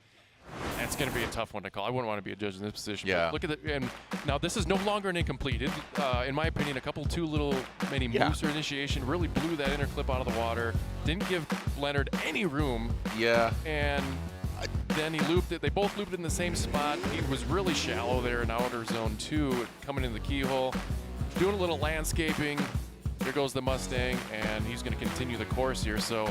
It's going to be a tough one to call. I wouldn't want to be a judge in this position. Yeah. But look at it. And now this is no longer an incomplete. In my opinion, too little many moves or initiation really blew that inner clip out of the water. Didn't give Leonard any room. Yeah. And then he looped it. They both looped it in the same spot. He was really shallow there in outer zone 2, coming in the keyhole, doing a little landscaping. Here goes the Mustang, and he's going to continue the course here. So.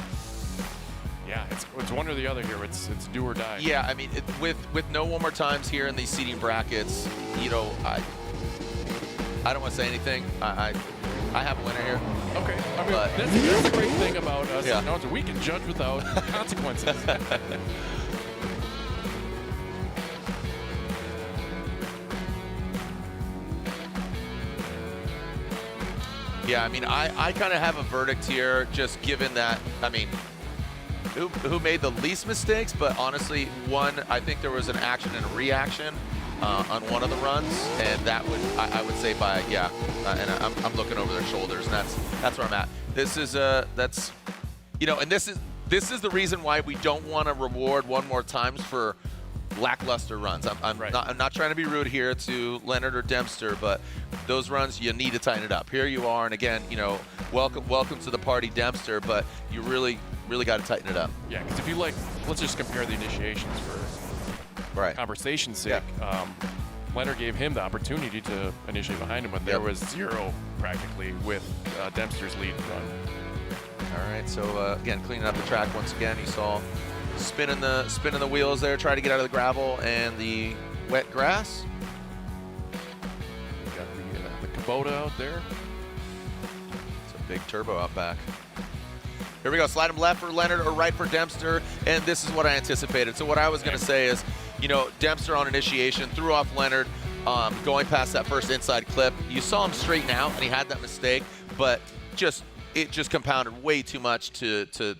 Yeah, it's one or the other here. It's do or die. Yeah, I mean, with no one more times here in these seating brackets, you know, I don't want to say anything. I have a winner here. Okay. I mean, that's a great thing about us as announcers. We can judge without consequences. Yeah, I mean, I kind of have a verdict here, just given that, I mean, who made the least mistakes, but honestly, I think there was an action and a reaction on one of the runs, and that would, I would say by, and I'm looking over their shoulders, and that's where I'm at. This is, that's, you know, and this is the reason why we don't want to reward one more times for lackluster runs. I'm not trying to be rude here to Leonard or Dempster, but those runs, you need to tighten it up. Here you are, and again, you know, welcome to the party, Dempster, but you really got to tighten it up. Yeah, because if you let's just compare the initiations for conversation's sake. Yeah. Leonard gave him the opportunity to initiate behind him, but there was zero practically with Dempster's lead run. All right, so again, cleaning up the track once again. You saw spinning the wheels there, trying to get out of the gravel and the wet grass. We got the Kubota out there. It's a big turbo out back. Here we go, slide him left for Leonard or right for Dempster, and this is what I anticipated. So what I was going to say is, you know, Dempster on initiation threw off Leonard, going past that first inside clip. You saw him straighten out, and he had that mistake, but it just compounded way too much to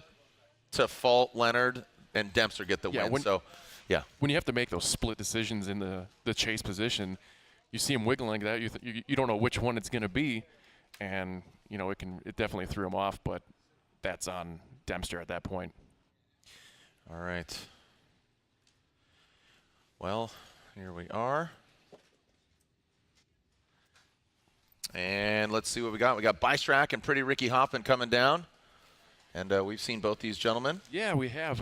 fault Leonard and Dempster get the win. When you have to make those split decisions in the chase position, you see him wiggling like that. You don't know which one it's going to be, and you know it definitely threw him off. But that's on Dempster at that point. All right. Well, here we are. And let's see what we got. We got Bystrack and Pretty Ricky Hoffman coming down. And we've seen both these gentlemen. Yeah, we have.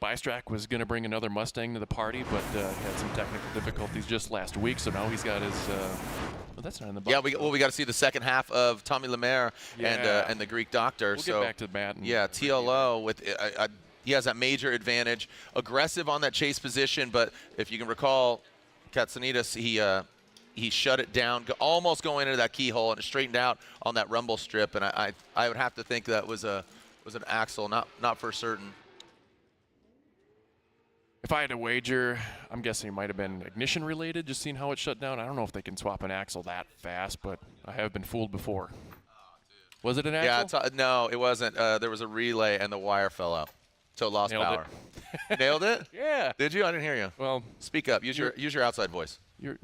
Bystrack was going to bring another Mustang to the party, but had some technical difficulties just last week, so now he's got his well, that's not in the box. Yeah, we got to see the second half of Tommy Lemaire and the Greek Doctor. We'll get back to Matt. Yeah, TLO with he has that major advantage. Aggressive on that chase position, but if you can recall, Katsanidas, he shut it down, almost going into that keyhole, and it straightened out on that rumble strip. And I would have to think that was an axle, not for certain. If I had to wager, I'm guessing it might have been ignition related, just seeing how it shut down. I don't know if they can swap an axle that fast, but I have been fooled before. Was it an axle? Yeah, no, it wasn't. There was a relay and the wire fell out, so it lost power. Nailed it? Yeah. Did you? I didn't hear you. Well, speak up. Use your outside voice. We're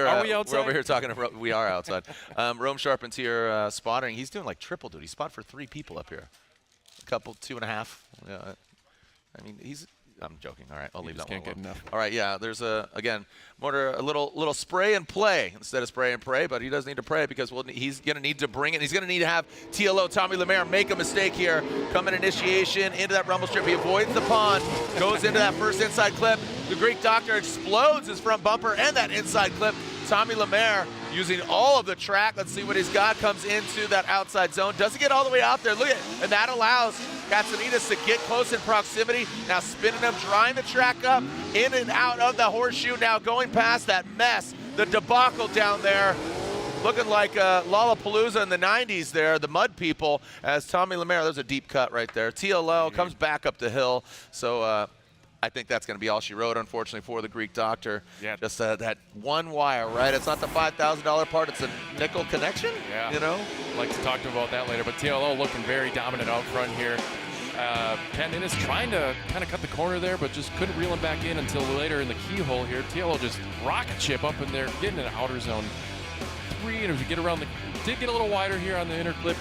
are we outside? We're over here talking to we are outside. Rome Sharpen's here spotting. He's doing like triple duty. Spot for 3 people up here. A couple, 2.5. Yeah. I mean, I'm joking. All right, I'll leave that one alone. Enough. All right, yeah. There's a little spray and play instead of spray and pray, but he does need to pray because he's going to need to bring it. He's going to need to have TLO Tommy Lemaire make a mistake here. Coming initiation into that rumble strip. He avoids the pond, goes into that first inside clip. The Greek Doctor explodes his front bumper and that inside clip. Tommy Lemaire using all of the track. Let's see what he's got. Comes into that outside zone. Doesn't get all the way out there. Look at it. And that allows Katsanidas to get close in proximity. Now spinning him, drying the track up, in and out of the horseshoe. Now going past that mess, the debacle down there. Looking like Lollapalooza in the 90s there, the Mud People, as Tommy Lemaire, there's a deep cut right there. TLO comes back up the hill. So I think that's going to be all she wrote, unfortunately, for the Greek Doctor. Yeah. Just that one wire, right? It's not the $5,000 part. It's a nickel connection, you know? I'd like to talk to him about that later. But TLO looking very dominant out front here. Ken Innes trying to kind of cut the corner there, but just couldn't reel him back in until later in the keyhole here. TLO just rocket ship up in there, getting in the outer zone 3. And if you get around did get a little wider here on the inner clip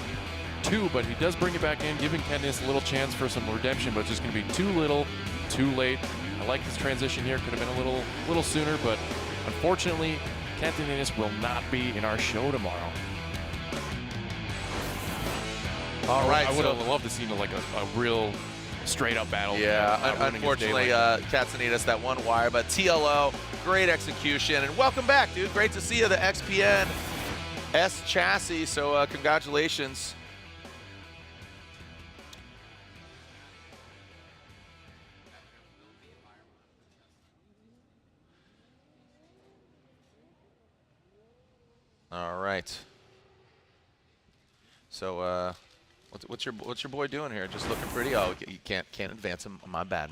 2, but he does bring it back in, giving Ken Innes a little chance for some redemption, but it's just going to be too little, too late. I like this transition here. Could have been a little sooner, but unfortunately, Kenton Innes will not be in our show tomorrow. All right, I would have loved to see like a real straight-up battle. Yeah, unfortunately, Katsanidas, that one wire, but TLO, great execution, and welcome back, dude. Great to see you, the XPN S chassis, so congratulations. All right. So what's your boy doing here? Just looking pretty? Oh, you can't advance him. My bad.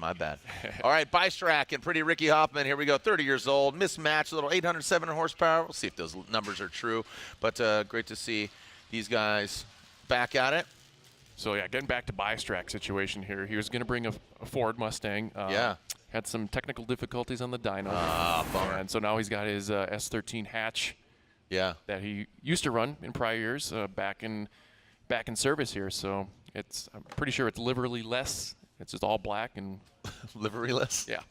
All right, Bystrack and pretty Ricky Hoffman. Here we go. 30 years old, mismatched, a little 800, 700 horsepower. We'll see if those numbers are true. But great to see these guys back at it. So yeah, getting back to Bystrack's situation here. He was going to bring a Ford Mustang. Yeah. Had some technical difficulties on the dyno. Bummer. And so now he's got his S13 hatch. Yeah. That he used to run in prior years, back in service here. So I'm pretty sure it's livery-less. It's just all black and livery-less. Yeah.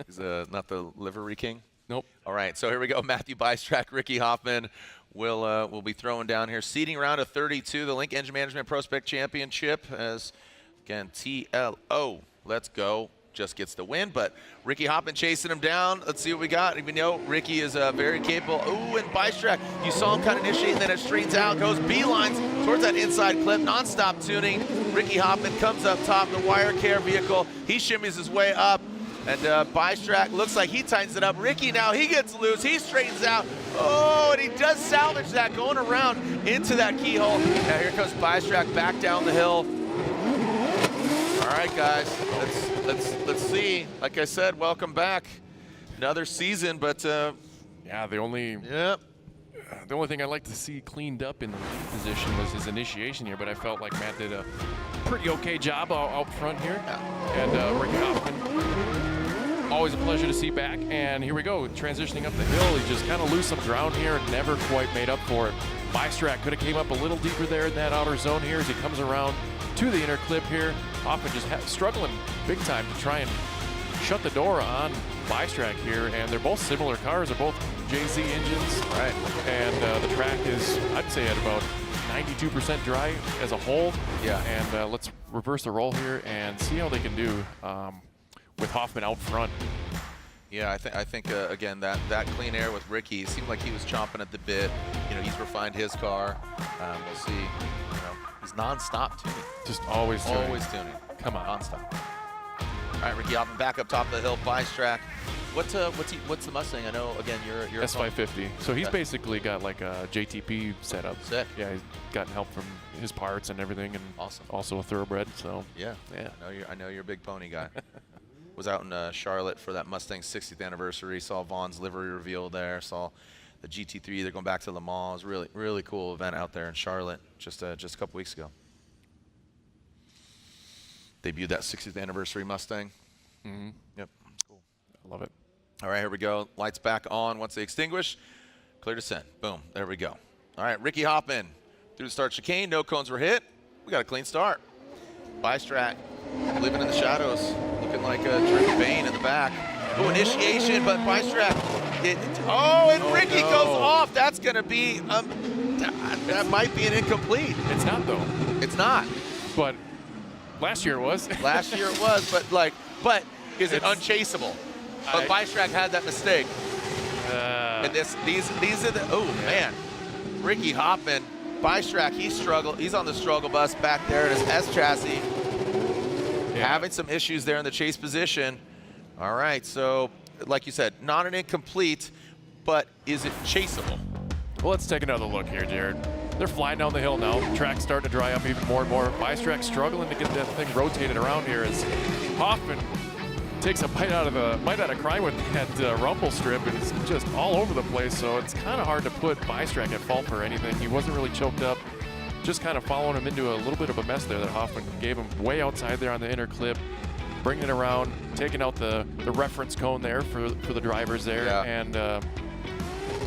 He's not the livery king. Nope. All right, so here we go. Matthew Bystrack, Ricky Hoffman will be throwing down here. Seeding round of 32, the Link Engine Management Prospec Championship. As again, TLO. Let's go. Just gets the win, but Ricky Hoffman chasing him down. Let's see what we got. Even though Ricky is very capable. Ooh, and Bystrack, you saw him kind of initiate, and then it straightens out, goes beelines towards that inside clip, non-stop tuning. Ricky Hoffman comes up top, the wire care vehicle. He shimmies his way up, and Bystrack looks like he tightens it up. Ricky now, he gets loose, he straightens out. Oh, and he does salvage that, going around into that keyhole. Now here comes Bystrack back down the hill. All right, guys, let's see. Like I said, welcome back. Another season, but yeah, the only thing I'd like to see cleaned up in the lead position was his initiation here, but I felt like Matt did a pretty okay job out front here. Yeah. And Ricky Hoffman, always a pleasure to see back. And here we go, transitioning up the hill. He just kind of lost some ground here and never quite made up for it. Bystrack could have came up a little deeper there in that outer zone here as he comes around to the inner clip here. Hoffman just struggling big time to try and shut the door on Bystrack here, and they're both similar cars. They're both JZ engines. Right. And the track is, I'd say, at about 92% dry as a whole. Yeah. And let's reverse the role here and see how they can do with Hoffman out front. Yeah, I think again, that clean air with Ricky seemed like he was chomping at the bit. You know, he's refined his car. We'll see. You know, he's non-stop tuning. Just always tuning. Always tuning. Come on. Non-stop. All right, Ricky Hoffman back up top of the hill. Bystrack. What's the Mustang? I know, again, you're S550. So he's basically got like a JTP setup. Sick. Yeah, he's gotten help from his parts and everything, and awesome. Also a thoroughbred. So yeah. I know you're a big pony guy. Was out in Charlotte for that Mustang 60th anniversary. Saw Vaughn's livery reveal there. Saw the GT3. They're going back to Le Mans. Really cool event out there in Charlotte just a couple weeks ago. Debuted that 60th anniversary Mustang. Mm-hmm. Yep. Cool. I love it. All right, here we go. Lights back on once they extinguish. Clear descent. Boom. There we go. All right, Ricky Hoffman through the start chicane. No cones were hit. We got a clean start. Bystrack living in the shadows, looking like a Drew Bain in the back. Oh, initiation, but Bystrack. And Ricky goes off. That's going to be, that might be an incomplete. It's not, though. It's not. But last year it was. Last year it was, but is it unchaseable? But Bystrack had that mistake. And these are the, man. Ricky Hoffman, Bystrack, he's on the struggle bus back there in his S chassis. Yeah. Having some issues there in the chase position. All right, so like you said, not an incomplete, but is it chaseable? Well, let's take another look here, Jared. They're flying down the hill now. Track's starting to dry up even more and more. Bystrack struggling to get that thing rotated around here as Hoffman takes a bite out of crime with that rumble strip, and it's just all over the place. So it's kind of hard to put Bystrack at fault for anything. He wasn't really choked up, just kind of following him into a little bit of a mess there that Hoffman gave him way outside there on the inner clip, bringing it around, taking out the reference cone there for the drivers there. Yeah. And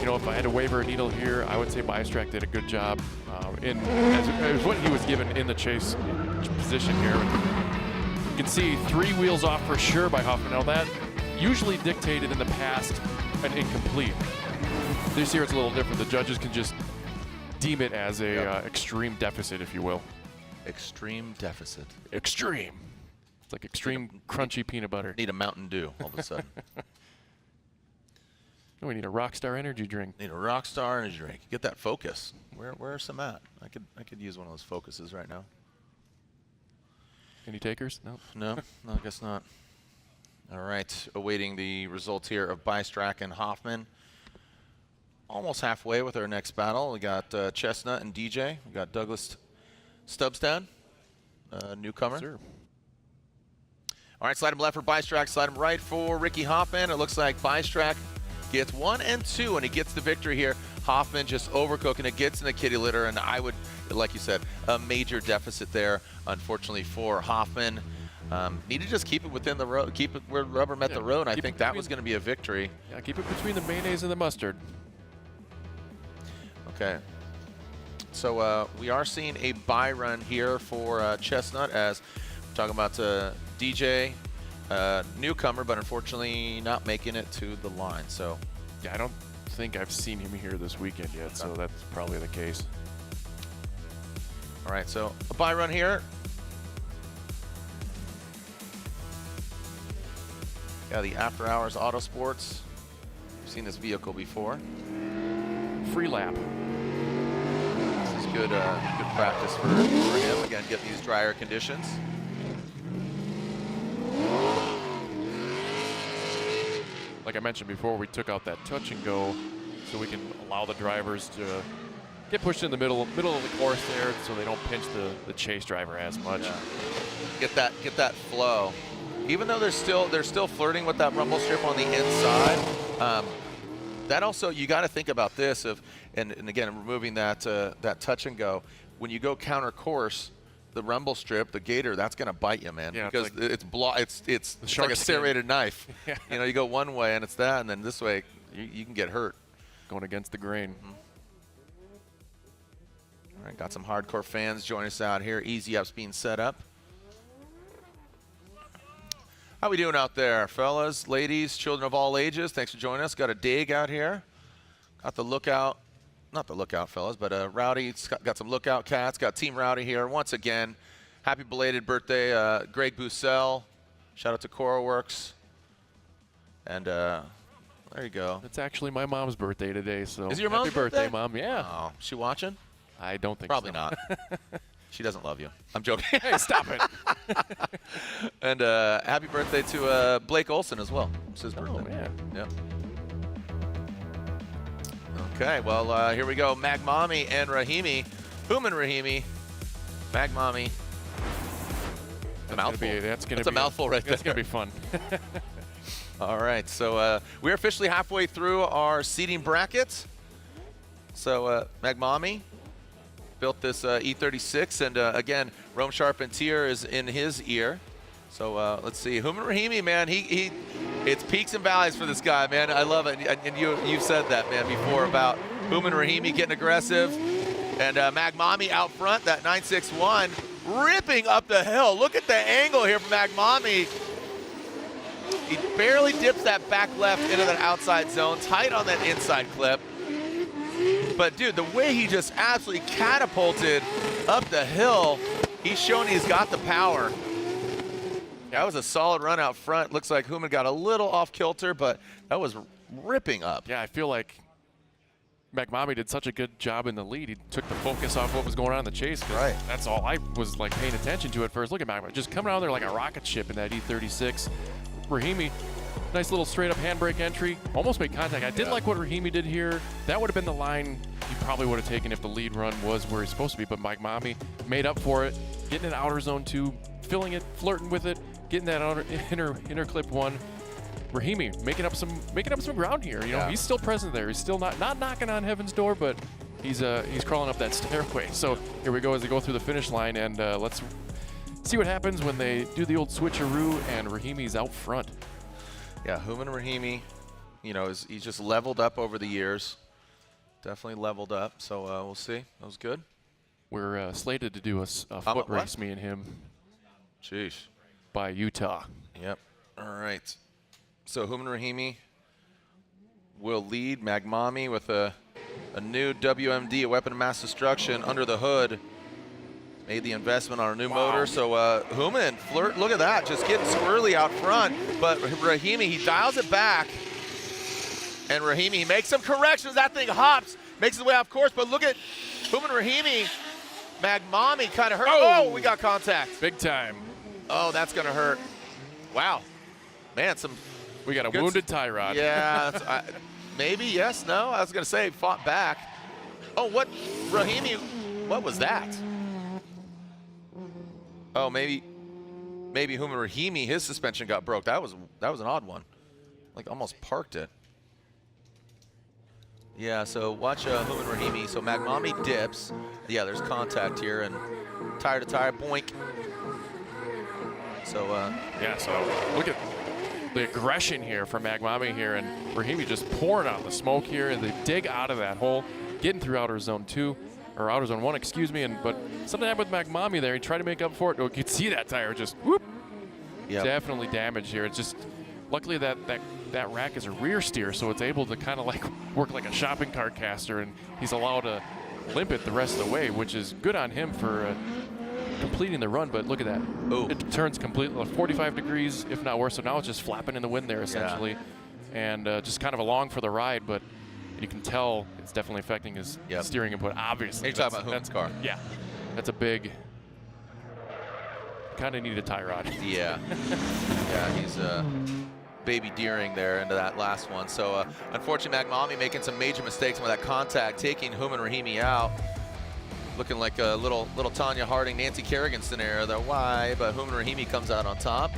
you know, if I had to waver a needle here, I would say Bystrack did a good job as what he was given in the chase position here. You can see 3 wheels off for sure by Hoffman. Now that usually dictated in the past an incomplete. This year it's a little different. The judges can just deem it as a extreme deficit, if you will. Extreme deficit. Extreme. It's like extreme crunchy peanut butter. Need a Mountain Dew all of a sudden. We need a Rockstar energy drink. Need a Rockstar energy drink. Get that Focus. Where's some at? I could use one of those Focuses right now. Any takers? No, I guess not. All right, awaiting the results here of Bystrack and Hoffman. almost halfway with our next battle. We got Chestnut and DJ. We got Douglas Stubbsdown, newcomer. Sure. All right, slide him left for Bystrack, slide him right for Ricky Hoffman. It looks like Bystrack gets 1 and 2, and he gets the victory here. Hoffman just overcooking it, gets in the kitty litter, and I would, like you said, a major deficit there, unfortunately, for Hoffman. Need to just keep it within the road, keep it where rubber met the road, and I think that was going to be a victory. Yeah, keep it between the mayonnaise and the mustard. Okay. So we are seeing a buy run here for Chestnut, as we're talking about DJ, newcomer, but unfortunately not making it to the line. So yeah, I don't think I've seen him here this weekend yet, so that's probably the case. All right, so a buy run here. Yeah, the After Hours Autosports. We've seen this vehicle before. Free lap. This is good, good practice for him. Again, get these drier conditions. Like I mentioned before, we took out that touch and go so we can allow the drivers to get pushed in the middle of the course there, so they don't pinch the chase driver as much. Yeah. Get that flow. Even though they're still flirting with that rumble strip on the inside, that also, you got to think about this and again, removing that that touch and go. When you go counter course, the rumble strip, the gator, that's going to bite you, man. Yeah, because it's like a serrated knife. Yeah. You know, you go one way and it's that, and then this way you can get hurt. Going against the grain. Mm-hmm. All right, got some hardcore fans join us out here. Easy Up's being set up. How we doing out there, fellas, ladies, children of all ages? Thanks for joining us. Got a dig out here. Got the lookout, not the lookout fellas, but Rowdy's got some lookout cats. Got Team Rowdy here once again. Happy belated birthday, Greg Bussell. Shout out to CoroWorks. And there you go. It's actually my mom's birthday today, so is it your mom's birthday, Mom? Yeah. Oh, she watching? I don't think Probably so. not. She doesn't love you. I'm joking. Hey, stop it. And happy birthday to Blake Olson as well. It's his birthday. Oh, man. Yep. Okay, well, here we go. Magmami and Rahimi. Human Rahimi. Magmami. That's a mouthful right there. That's going to be fun. All right, so we're officially halfway through our seating bracket. So Magmami built this E36, and again, Rome Charpentier is in his ear. So let's see, Human Rahimi, man, it's peaks and valleys for this guy, man. I love it, and you've said that, man, before about Human Rahimi getting aggressive, and Magmami out front, that 961, ripping up the hill. Look at the angle here from Magmami. He barely dips that back left into that outside zone, tight on that inside clip. But, dude, the way he just absolutely catapulted up the hill, he's shown he's got the power. That was a solid run out front. Looks like Human got a little off kilter, but that was ripping up. Yeah, I feel like Magmami did such a good job in the lead. He took the focus off what was going on in the chase. Right. That's all I was like paying attention to at first. Look at Magmami just coming out there like a rocket ship in that E36. Rahimi, nice little straight up handbrake entry. Almost made contact. I did like what Rahimi did here. That would have been the line he probably would have taken if the lead run was where he's supposed to be. But Magmami made up for it, getting an outer zone 2, filling it, flirting with it, getting that outer inner clip 1. Rahimi making up some ground here. You know, he's still present there. He's still not knocking on heaven's door, but he's crawling up that stairway. So here we go as they go through the finish line, and let's see what happens when they do the old switcheroo and Rahimi's out front. Yeah, Human Rahimi, you know, he's just leveled up over the years. Definitely leveled up. So we'll see. That was good. We're slated to do a foot race, me and him. Jeez. By Utah. Yep. All right. So Human Rahimi will lead Magmami with a new WMD, a weapon of mass destruction, under the hood. Made the investment on a new motor. So Human, flirt, look at that, just getting squirrely out front. But Rahimi, he dials it back. And Rahimi, he makes some corrections. That thing hops, makes his way off course. But look at Human Rahimi. Magmami kind of hurt. Oh, we got contact. Big time. Oh, that's going to hurt. Wow. Man, we got a wounded tie rod. Yeah. Maybe, yes, no. I was going to say fought back. Oh, what? Rahimi, what was that? Oh, maybe Huma Rahimi, his suspension got broke. That was an odd one. Like almost parked it. Yeah, so watch Huma Rahimi. So Magmami dips. Yeah, there's contact here, and tire to tire, boink. So yeah, so look at the aggression here from Magmami here, and Rahimi just pouring out the smoke here, and they dig out of that hole, getting through outer zone 2, or outer zone 1, excuse me, but something happened with Magmami there. He tried to make up for it. Oh, you could see that tire just whoop. Yep. Definitely damaged here. It's just luckily that rack is a rear steer, so it's able to kind of like work like a shopping cart caster, and he's allowed to limp it the rest of the way, which is good on him for completing the run. But look at that. Oh. It turns completely 45 degrees, if not worse. So now it's just flapping in the wind there essentially, and just kind of along for the ride. But you can tell it's definitely affecting his steering input. Obviously, you're talking about Huma's car. Yeah, that's a big. Kind of need a tie rod. Yeah, yeah, he's baby deering there into that last one. So unfortunately, Magmami making some major mistakes with that contact, taking Huma Rahimi out. Looking like a little Tanya Harding, Nancy Kerrigan scenario there. Why? But Huma Rahimi comes out on top.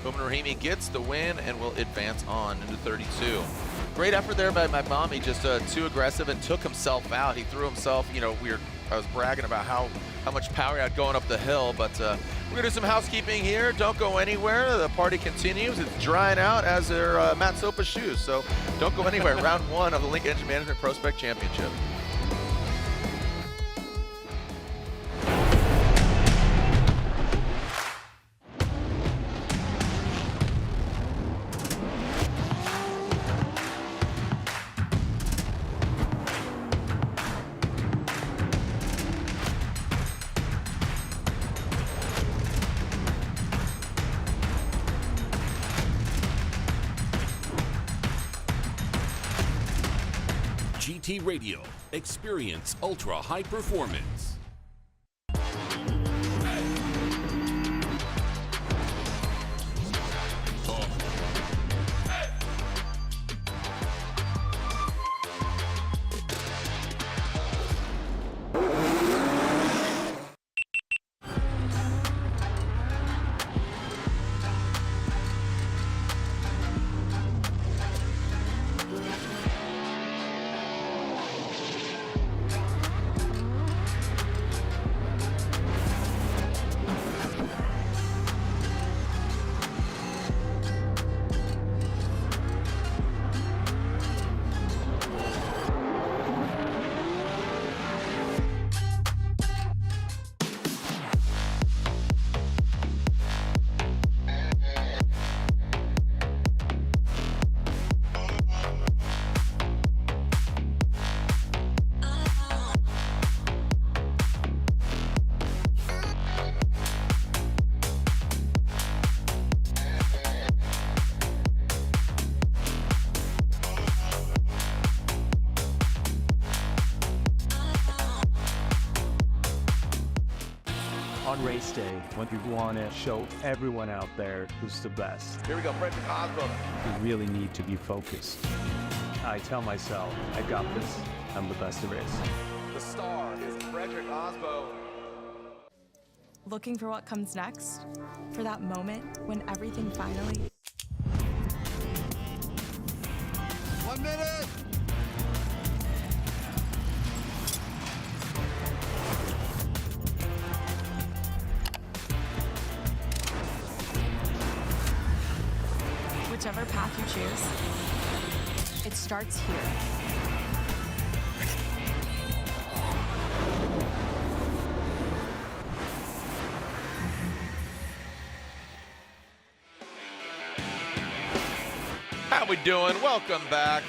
Huma Rahimi gets the win and will advance on into 32. Great effort there by Magmami, just too aggressive and took himself out. He threw himself, you know, I was bragging about how much power he had going up the hill, but we're gonna do some housekeeping here. Don't go anywhere. The party continues. It's drying out, as are Matt Sopa's shoes, so don't go anywhere. Round 1 of the Link Engine Management Prospec Championship. GT Radio. Experience ultra high performance. On race day, when we want to show everyone out there who's the best. Here we go, Frederick Osborne. We really need to be focused. I tell myself, I got this. I'm the best there is. The star is Frederick Osborne. Looking for what comes next? For that moment when everything finally... 1 minute! Whichever path you choose, it starts here. How we doing? Welcome back.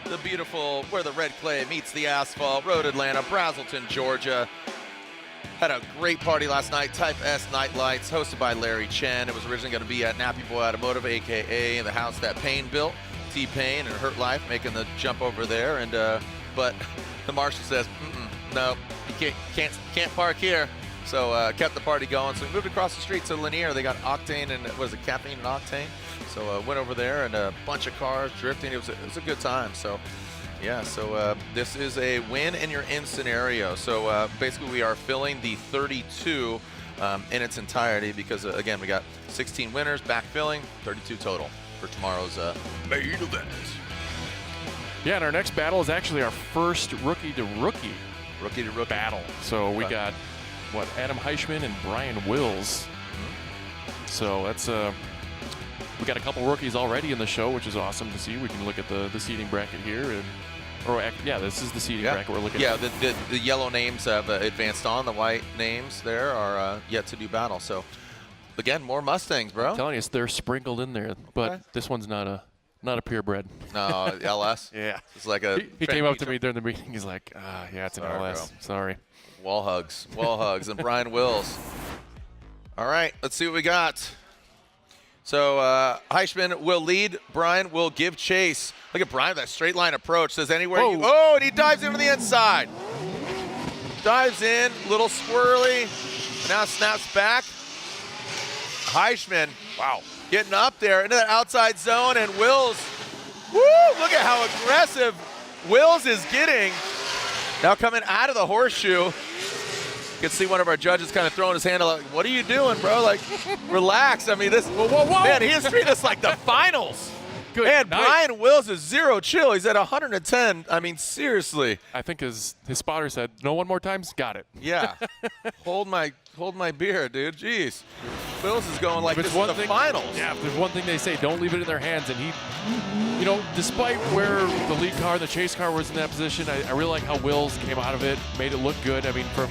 The beautiful, where the red clay meets the asphalt, Road Atlanta, Brazelton, Georgia. Had a great party last night, Type S Night Lights, hosted by Larry Chen. It was originally going to be at Nappy Boy Automotive, a.k.a. the house that Payne built. T-Pain and Hurt Life making the jump over there. And but the marshal says, no, you can't park here. So kept the party going. So we moved across the street to Lanier. They got Octane and Caffeine and Octane. So went over there and a bunch of cars drifting. It was a good time. So yeah, so this is a win and you're in scenario. So basically we are filling the 32 in its entirety because again, we got 16 winners, backfilling, 32 total for tomorrow's main event. Yeah, and our next battle is actually our first rookie-to-rookie battle. So we got, what, Adam Heischman and Brian Wills. So that's, we got a couple rookies already in the show, which is awesome to see. We can look at the seating bracket here. Yeah, this is the seating bracket we're looking at. Yeah, the yellow names have advanced on. The white names there are yet to do battle. So, again, more Mustangs, bro. I'm telling you, they're sprinkled in there. But this one's not a purebred. No, LS? Yeah. It's like a... He came up to me during the meeting. He's like, yeah, it's an LS. Bro. Sorry. Wall hugs. And Brian Wills. All right, let's see what we got. So Heischman will lead. Brian will give chase. Look at Brian, that straight line approach. Says anywhere you... Oh, and he dives into the inside. Dives in, little squirrely. Now snaps back. Heischman, wow, getting up there into that outside zone, and Wills, woo, look at how aggressive Wills is getting. Now coming out of the horseshoe. You can see one of our judges kind of throwing his hand like, what are you doing, bro? Like, relax. I mean, this, man, he is treating this like the finals. Good man, night. Brian Wills is zero chill. He's at 110. I mean, seriously. I think his spotter said, no one more times, got it. Yeah. hold my beer, dude. Jeez. Wills is going like this is the finals. Yeah, if there's one thing they say, don't leave it in their hands. And he, you know, despite where the lead car and the chase car was in that position, I really like how Wills came out of it, made it look good. I mean, from,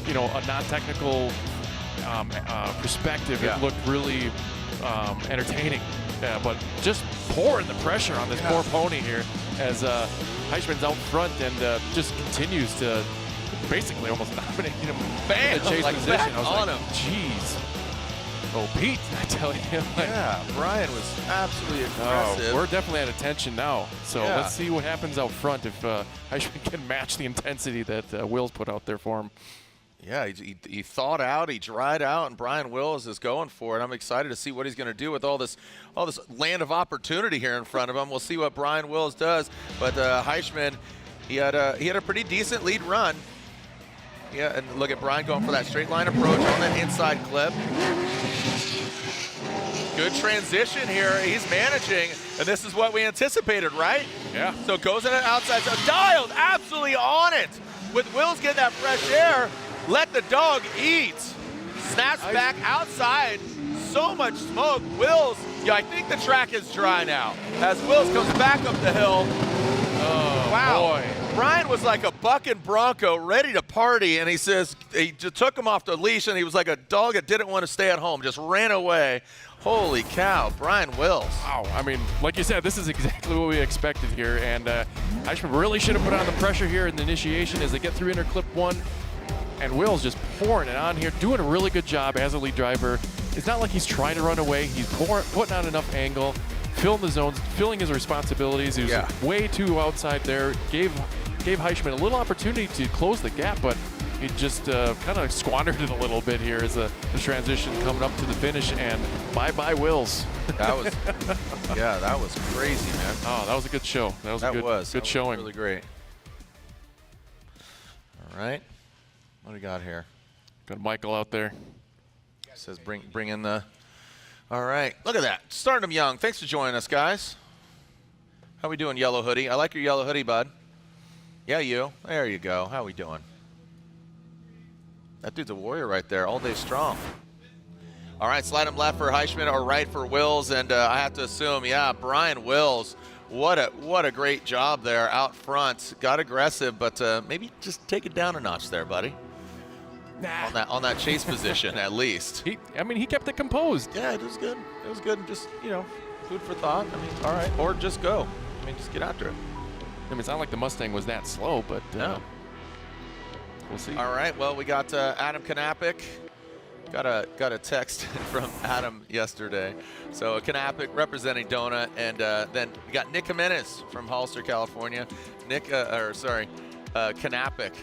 you know, a non-technical perspective, it looked really entertaining. But just pouring the pressure on this poor pony here as Heischman's out front and just continues to basically almost dominate him in the chase position. I was like, geez. Oh, Pete, I tell you. Yeah, Brian was absolutely aggressive. We're definitely at attention now. So let's see what happens out front if Heischman can match the intensity that Wills put out there for him. Yeah, he thawed out, he dried out, and Brian Wills is going for it. I'm excited to see what he's going to do with all this land of opportunity here in front of him. We'll see what Brian Wills does. But Heischman, he had a pretty decent lead run. Yeah, and look at Brian going for that straight line approach on that inside clip. Good transition here. He's managing, and this is what we anticipated, right? Yeah. So goes in an outside, so dialed absolutely on it. With Wills getting that fresh air, let the dog eat. Snaps back outside. So much smoke. Wills, yeah, I think the track is dry now. As Wills comes back up the hill. Oh, wow. Boy. Brian was like a bucking bronco ready to party, and he says he just took him off the leash, and he was like a dog that didn't want to stay at home, just ran away. Holy cow, Brian Wills. Wow, I mean, like you said, this is exactly what we expected here, and Heischman really should have put on the pressure here in the initiation as they get through interclip one, and Wills just pouring it on here, doing a really good job as a lead driver. It's not like he's trying to run away. He's putting on enough angle, filling the zones, filling his responsibilities. He was way too outside there, gave Heischman a little opportunity to close the gap, but he just kind of squandered it a little bit here as the transition coming up to the finish, and bye-bye Wills. That was, yeah, that was crazy, man. Oh, that was a good show. That was a good showing. Really great. All right, what do we got here? Got Michael out there. Says bring in the. All right, look at that. Starting them young. Thanks for joining us, guys. How we doing, Yellow Hoodie? I like your yellow hoodie, bud. Yeah, you. There you go. How we doing? That dude's a warrior right there, all day strong. All right, slide him left for Heischman or right for Wills, and I have to assume, yeah, Brian Wills, what a great job there out front. Got aggressive, but maybe just take it down a notch there, buddy. Nah. On that chase position, at least. He kept it composed. Yeah, it was good. It was good. Just, you know, food for thought. I mean, all right, or just go. I mean, just get after it. I mean, it's not like the Mustang was that slow, but no. We'll see. All right. Well, we got Adam Kanapik. Got a text from Adam yesterday. So Kanapik representing Donut, and then we got Nick Jimenez from Hollister, California. Kanapik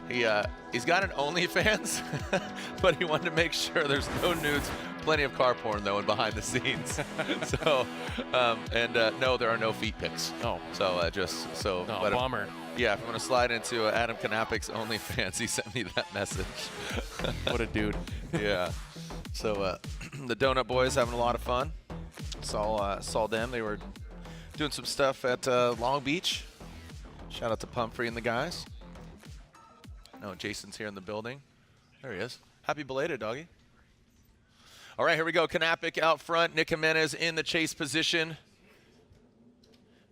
He's got an OnlyFans, but he wanted to make sure there's no nudes. Plenty of car porn though, and behind the scenes. So, no, there are no feet pics. Oh. So No, bummer. Yeah, if I'm gonna slide into Adam Kanapik's OnlyFans, he sent me that message. What a dude. Yeah. So the Donut Boys having a lot of fun. Saw them. They were doing some stuff at Long Beach. Shout out to Pumphrey and the guys. No, Jason's here in the building. There he is. Happy belated, doggy. All right, here we go. Kanapik out front. Nick Jimenez in the chase position.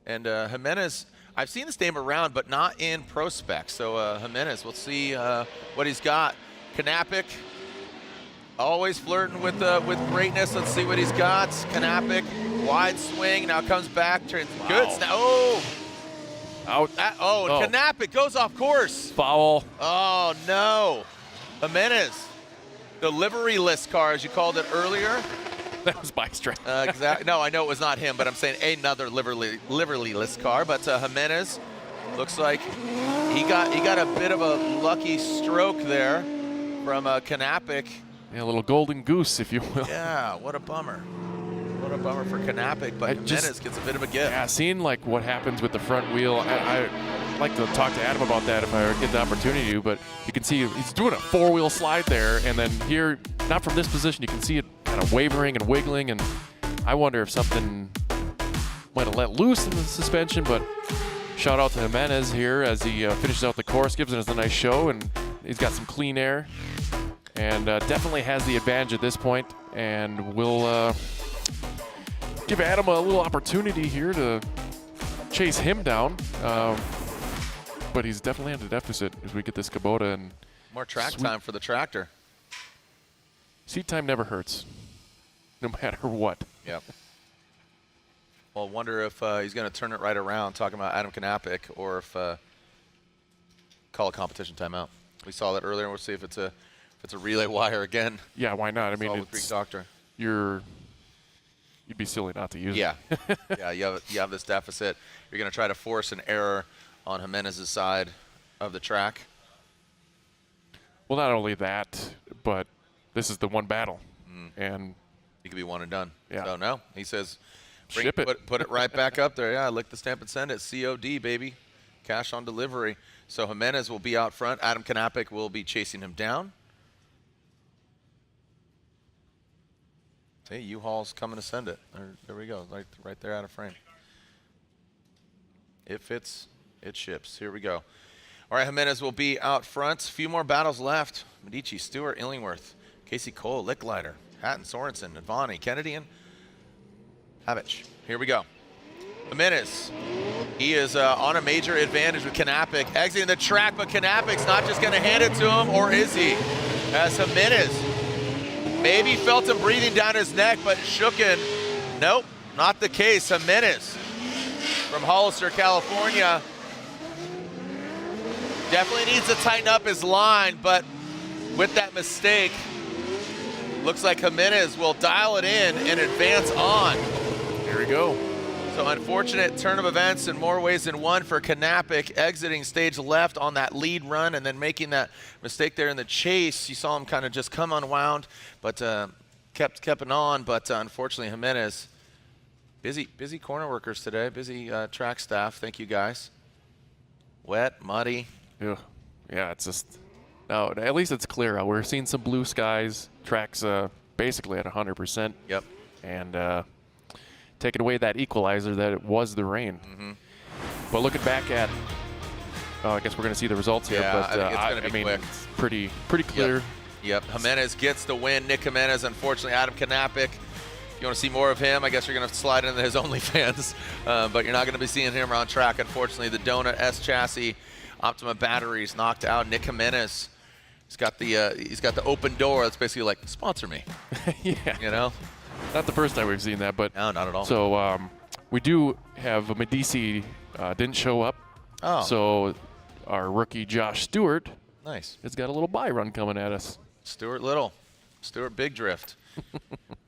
And Jimenez, I've seen this name around, but not in Prospec. So Jimenez, we'll see what he's got. Kanapik, always flirting with greatness. Let's see what he's got. Kanapik, wide swing. Now comes back. Turns good. Oh. Out. Kanapik goes off course. Foul. Oh, no. Jimenez. The livery-less car, as you called it earlier. That was my strike. Exactly. No, I know it was not him, but I'm saying another livery-less car. But Jimenez looks like he got a bit of a lucky stroke there from Kanapik. Yeah, a little golden goose, if you will. Yeah, what a bummer. What a bummer for Kanapik, but Jimenez gets a bit of a gift. Yeah, seeing like what happens with the front wheel, I'd like to talk to Adam about that if I get the opportunity to, but you can see he's doing a four-wheel slide there, and then here, not from this position, you can see it kind of wavering and wiggling, and I wonder if something might have let loose in the suspension, but shout out to Jimenez here as he finishes out the course, gives us a nice show, and he's got some clean air, and definitely has the advantage at this point, and we'll give Adam a little opportunity here to chase him down. But he's definitely at a deficit as we get this Kubota and more track time for the tractor. Seat time never hurts, no matter what. Yep. Well, wonder if he's going to turn it right around, talking about Adam Kanapik, or if call a competition timeout. We saw that earlier, and we'll see if it's a relay wire again. Yeah, why not? I mean, it's Creek Doctor. You'd be silly not to use it. Yeah, you have this deficit. You're going to try to force an error on Jimenez's side of the track. Well, not only that, but this is the one battle, and he could be one and done. Yeah. So no, he says, ship it. Put it right back up there. Yeah, lick the stamp and send it. COD, baby, cash on delivery. So Jimenez will be out front. Adam Kanapik will be chasing him down. Hey, U-Haul's coming to send it. There we go, right there out of frame. It fits, it ships. Here we go. All right, Jimenez will be out front. A few more battles left. Medici, Stewart, Illingworth, Casey Cole, Licklider, Hatton, Sorensen, Navani, Kennedy, and Havich. Here we go. Jimenez, he is on a major advantage with Kanapik. Exiting the track, but Kanapik's not just going to hand it to him, or is he? As Jimenez maybe felt him breathing down his neck, but shooken. Nope, not the case. Jimenez from Hollister, California. Definitely needs to tighten up his line, but with that mistake, looks like Jimenez will dial it in and advance on. Here we go. So unfortunate turn of events in more ways than one for Kanapik, exiting stage left on that lead run and then making that mistake there in the chase. You saw him kind of just come unwound, but kept it on. But unfortunately, Jimenez, busy corner workers today, busy track staff. Thank you guys. Wet, muddy. Yeah, it's just, no, at least it's clear out. We're seeing some blue skies. Track's basically at 100%. Yep. And taking away that equalizer that it was the rain. But looking back at, I guess we're going to see the results here. Yeah, but I think it's going to be quick. It's pretty clear. Yep. Jimenez gets the win. Nick Jimenez, unfortunately, Adam Kanapik. If you want to see more of him, I guess you're going to slide into his OnlyFans. But you're not going to be seeing him around track, unfortunately. The Donut S chassis, Optima batteries knocked out. Nick Jimenez, he's got the open door. That's basically like, sponsor me. Yeah. You know? Not the first time we've seen that, but no, not at all. So we do have Medici didn't show up. Oh. So our rookie Josh Stewart, nice, has got a little bye run coming at us. Stewart Big Drift.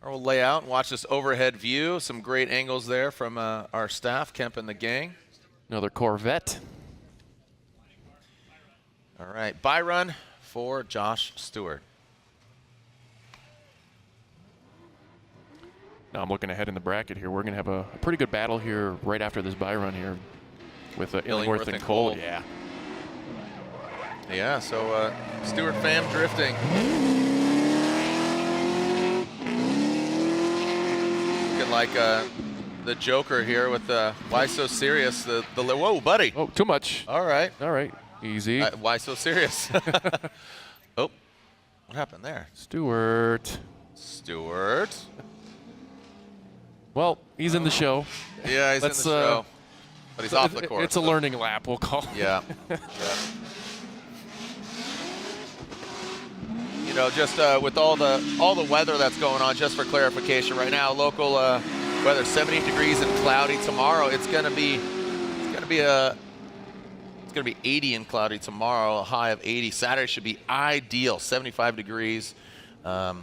We'll lay out and watch this overhead view. Some great angles there from our staff, Kemp and the gang. Another Corvette. All right, bye run for Josh Stewart. Now I'm looking ahead in the bracket here. We're going to have a pretty good battle here right after this bye run here with Illingworth and Cole. Yeah. Yeah, so Stewart fam drifting. Looking like the Joker here with why so serious? The whoa, buddy. Oh, too much. All right. All right. Easy. Why so serious? Oh, what happened there? Stewart. Well, he's in the show. Yeah, he's in the show. But he's off the course. It's a learning lap, we'll call it. Yeah. You know, just with all the weather that's going on, just for clarification right now, local weather 70 degrees and cloudy tomorrow. It's gonna be 80 and cloudy tomorrow, a high of 80. Saturday should be ideal, 75 degrees and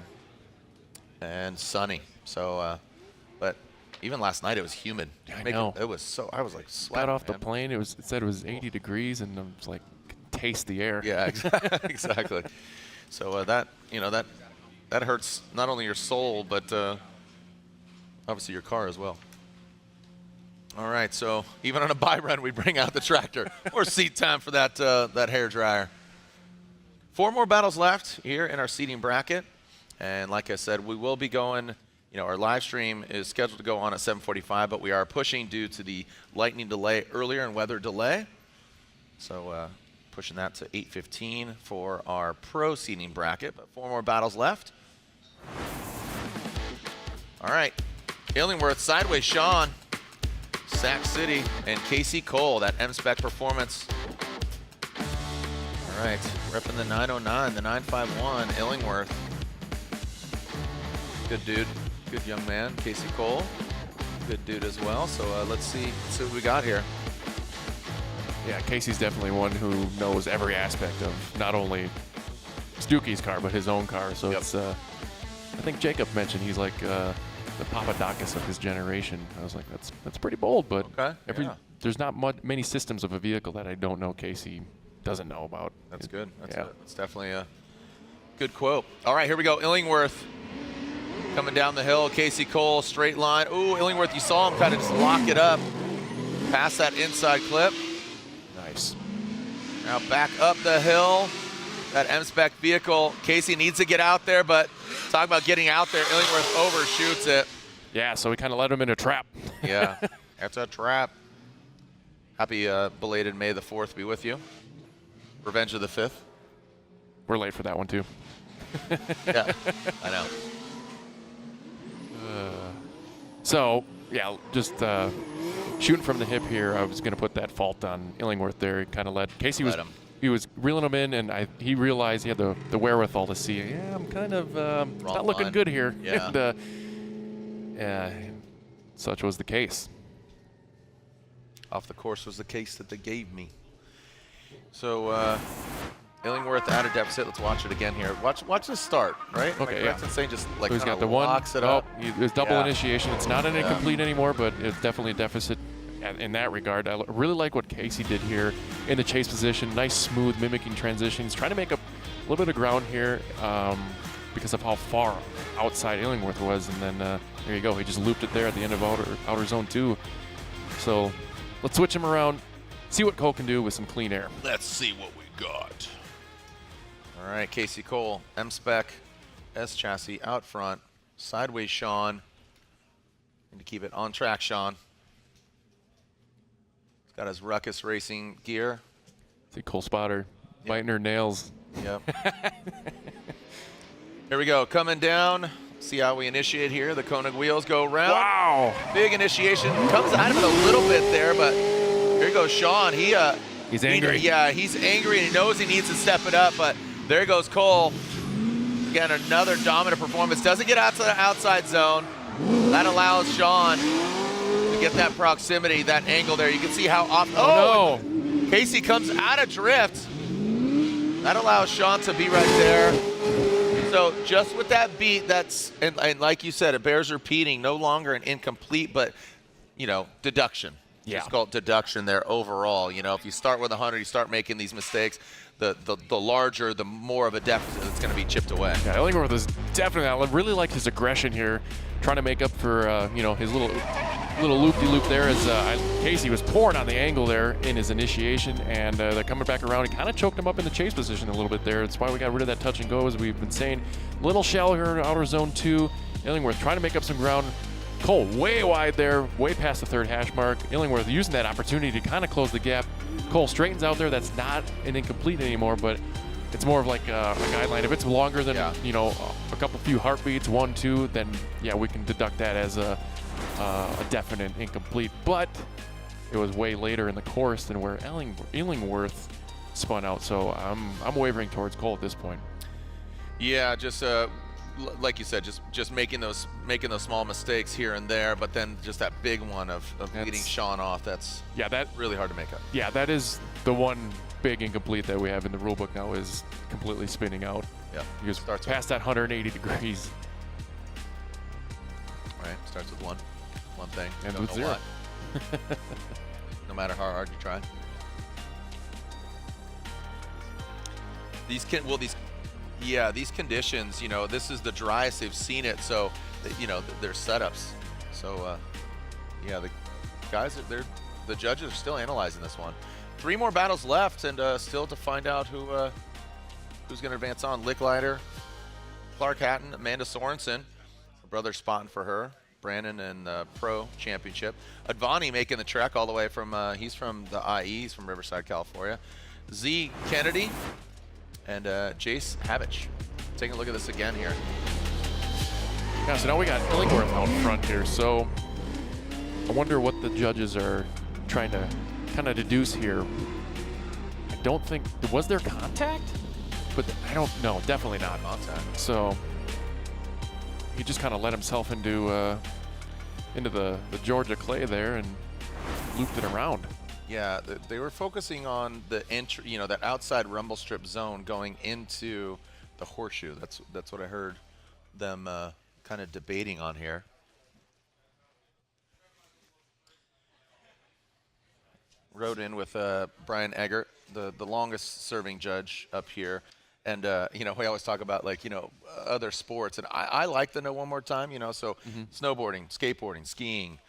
sunny. So, but even last night it was humid. I know. It was so, I was like sweating. Got off the plane, it said it was 80 degrees, and I was like, taste the air. Yeah, exactly. So that hurts not only your soul, but obviously your car as well. All right, so even on a bye run, we bring out the tractor. More seat time for that hair dryer. 4 more battles left here in our seating bracket, and like I said, we will be going. You know, our live stream is scheduled to go on at 7:45, but we are pushing due to the lightning delay earlier and weather delay. So pushing that to 8:15 for our pro seating bracket, but 4 more battles left. All right, Illingworth, sideways Sean, Sac City, and Casey Cole, that M-Spec performance. All right, repping the 909, the 951, Illingworth. Good dude, good young man. Casey Cole, good dude as well. So let's see what we got here. Yeah, Casey's definitely one who knows every aspect of not only Stuckey's car, but his own car. So it's, I think Jacob mentioned he's like the Papadakis of his generation. I was like, that's pretty bold, but there's not many systems of a vehicle that I don't know Casey doesn't know about. That's good. That's definitely a good quote. All right, here we go. Illingworth coming down the hill. Casey Cole, straight line. Ooh, Illingworth, you saw him kind of just lock it up past that inside clip. Nice. Now back up the hill. That M-Spec vehicle. Casey needs to get out there, but talk about getting out there. Illingworth overshoots it. Yeah, so we kind of let him in a trap. Yeah, that's a trap. Happy belated May the 4th be with you. Revenge of the 5th. We're late for that one, too. Yeah, I know. So, yeah, just shooting from the hip here, I was going to put that fault on Illingworth there. He kind of let Casey he was reeling him in, and he realized he had the wherewithal to see, yeah, I'm kind of not looking good here. Yeah. And such was the case. Off the course was the case that they gave me. So Illingworth at a deficit. Let's watch it again here. Watch the start, right? Okay, That's insane. Just like so he's got the one. Locks it up. It was double initiation. It's not an incomplete anymore, but it's definitely a deficit in that regard. I really like what Casey did here in the chase position. Nice, smooth, mimicking transitions. Trying to make up a little bit of ground here because of how far outside Illingworth was. And then there you go. He just looped it there at the end of outer zone 2. So let's switch him around, see what Cole can do with some clean air. Let's see what we got. All right, Casey Cole, M-Spec, S-Chassis out front, sideways Sean. Need to keep it on track, Sean. He's got his Ruckus Racing gear. See Cole Spotter biting her nails. Yep. Here we go, coming down. See how we initiate here. The Koenig wheels go round. Wow. Big initiation. Comes out of it a little bit there, but here goes Sean. He's angry. He's angry, and he knows he needs to step it up, but there goes Cole. Again, another dominant performance. Doesn't get out to the outside zone. That allows Sean to get that proximity, that angle there. You can see how off. Oh no. Casey comes out of drift. That allows Sean to be right there. So just with that beat, and like you said, it bears repeating. No longer an incomplete, but, deduction. just call it deduction there overall. You know, if you start with 100, you start making these mistakes, the larger, the more of a deficit that's going to be chipped away. Yeah, Illingworth is definitely, I really like his aggression here, trying to make up for, you know, his little loop-de-loop there as Casey was pouring on the angle there in his initiation, and they're coming back around. He kind of choked him up in the chase position a little bit there. That's why we got rid of that touch and go, as we've been saying. Little shallow here in outer zone 2. Illingworth trying to make up some ground. Cole way wide there, way past the 3rd hash mark. Illingworth using that opportunity to kind of close the gap. Cole straightens out there. That's not an incomplete anymore, but it's more of like a guideline. If it's longer than, you know, a couple few heartbeats, 1, 2, then yeah, we can deduct that as a definite incomplete. But it was way later in the course than where Illingworth spun out. So I'm wavering towards Cole at this point. Yeah, just like you said, just making those small mistakes here and there, but then just that big one of leading Sean off. That's really hard to make up. Yeah, that is the one big incomplete that we have in the rule book now, is completely spinning out. Yeah, because past that 180 degrees. Right, starts with one thing, and with 0. No matter how hard you try. These conditions, you know, this is the driest they've seen it, so you know, there's setups. So yeah, the guys, the judges are still analyzing this one. 3 more battles left, and still to find out who's going to advance on. Licklider, Clark Hatton, Amanda Sorensen, her brother spotting for her. Brandon in the Pro Championship. Advani making the trek all the way from, he's from the IE, he's from Riverside, California. Z Kennedy and Jace Havich. Taking a look at this again here. Yeah, so now we got Illingworth out front here, so I wonder what the judges are trying to kind of deduce here. I don't think, was there contact? But I don't know, definitely not contact. So he just kind of let himself into the Georgia clay there and looped it around. Yeah, they were focusing on the entry, you know, that outside rumble strip zone going into the horseshoe. That's what I heard them kind of debating on here. Rode in with Brian Eggert, the longest serving judge up here. And, you know, we always talk about, like, you know, other sports. And I like the no one more time, you know, so snowboarding, skateboarding, skiing,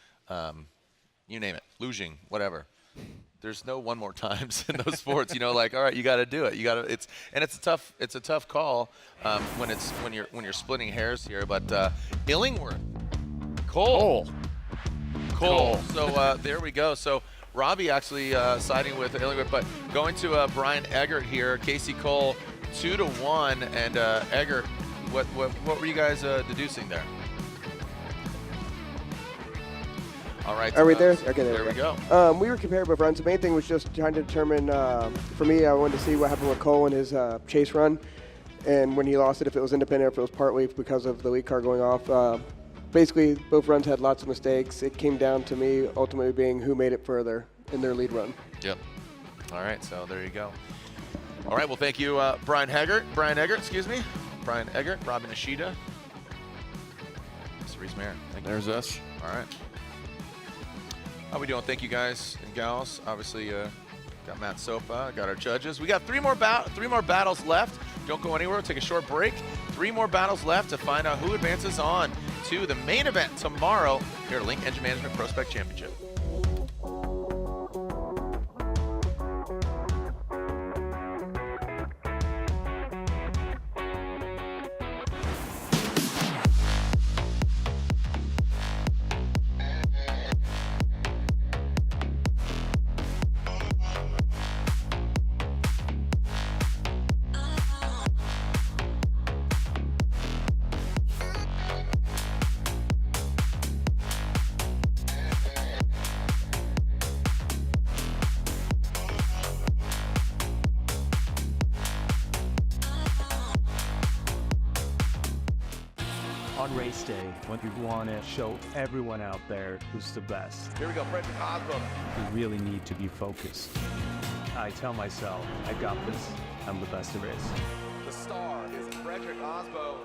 you name it, luging, whatever. There's no one more times in those sports, you know, like, all right, you got to do it. You got to, it's a tough call when you're splitting hairs here. But Illingworth, Cole. So there we go. So Robbie actually siding with Illingworth, but going to Brian Eggert here, Casey Cole, 2-1, and Eggert, what were you guys deducing there? All right. Are we there? Okay, there we go. We were comparative runs. The main thing was just trying to determine, for me, I wanted to see what happened with Cole in his chase run, and when he lost it, if it was independent, if it was partly because of the lead car going off. Basically, both runs had lots of mistakes. It came down to me ultimately being who made it further in their lead run. Yep. All right, so there you go. All right, well, thank you, Brian Eggert, Robin Nishida, Mr. Reese Mayer. There's us. All right. How we doing? Thank you, guys and gals. Obviously, got Matt Sopa, got our judges. We got three more battles left. Don't go anywhere. We'll take a short break. 3 more battles left to find out who advances on to the main event tomorrow here at Link Engine Management Prospec Championship. On race day, when you want to show everyone out there who's the best. Here we go, Frederick Osborne. You really need to be focused. I tell myself, I got this. I'm the best there is. The star is Frederick Osborne.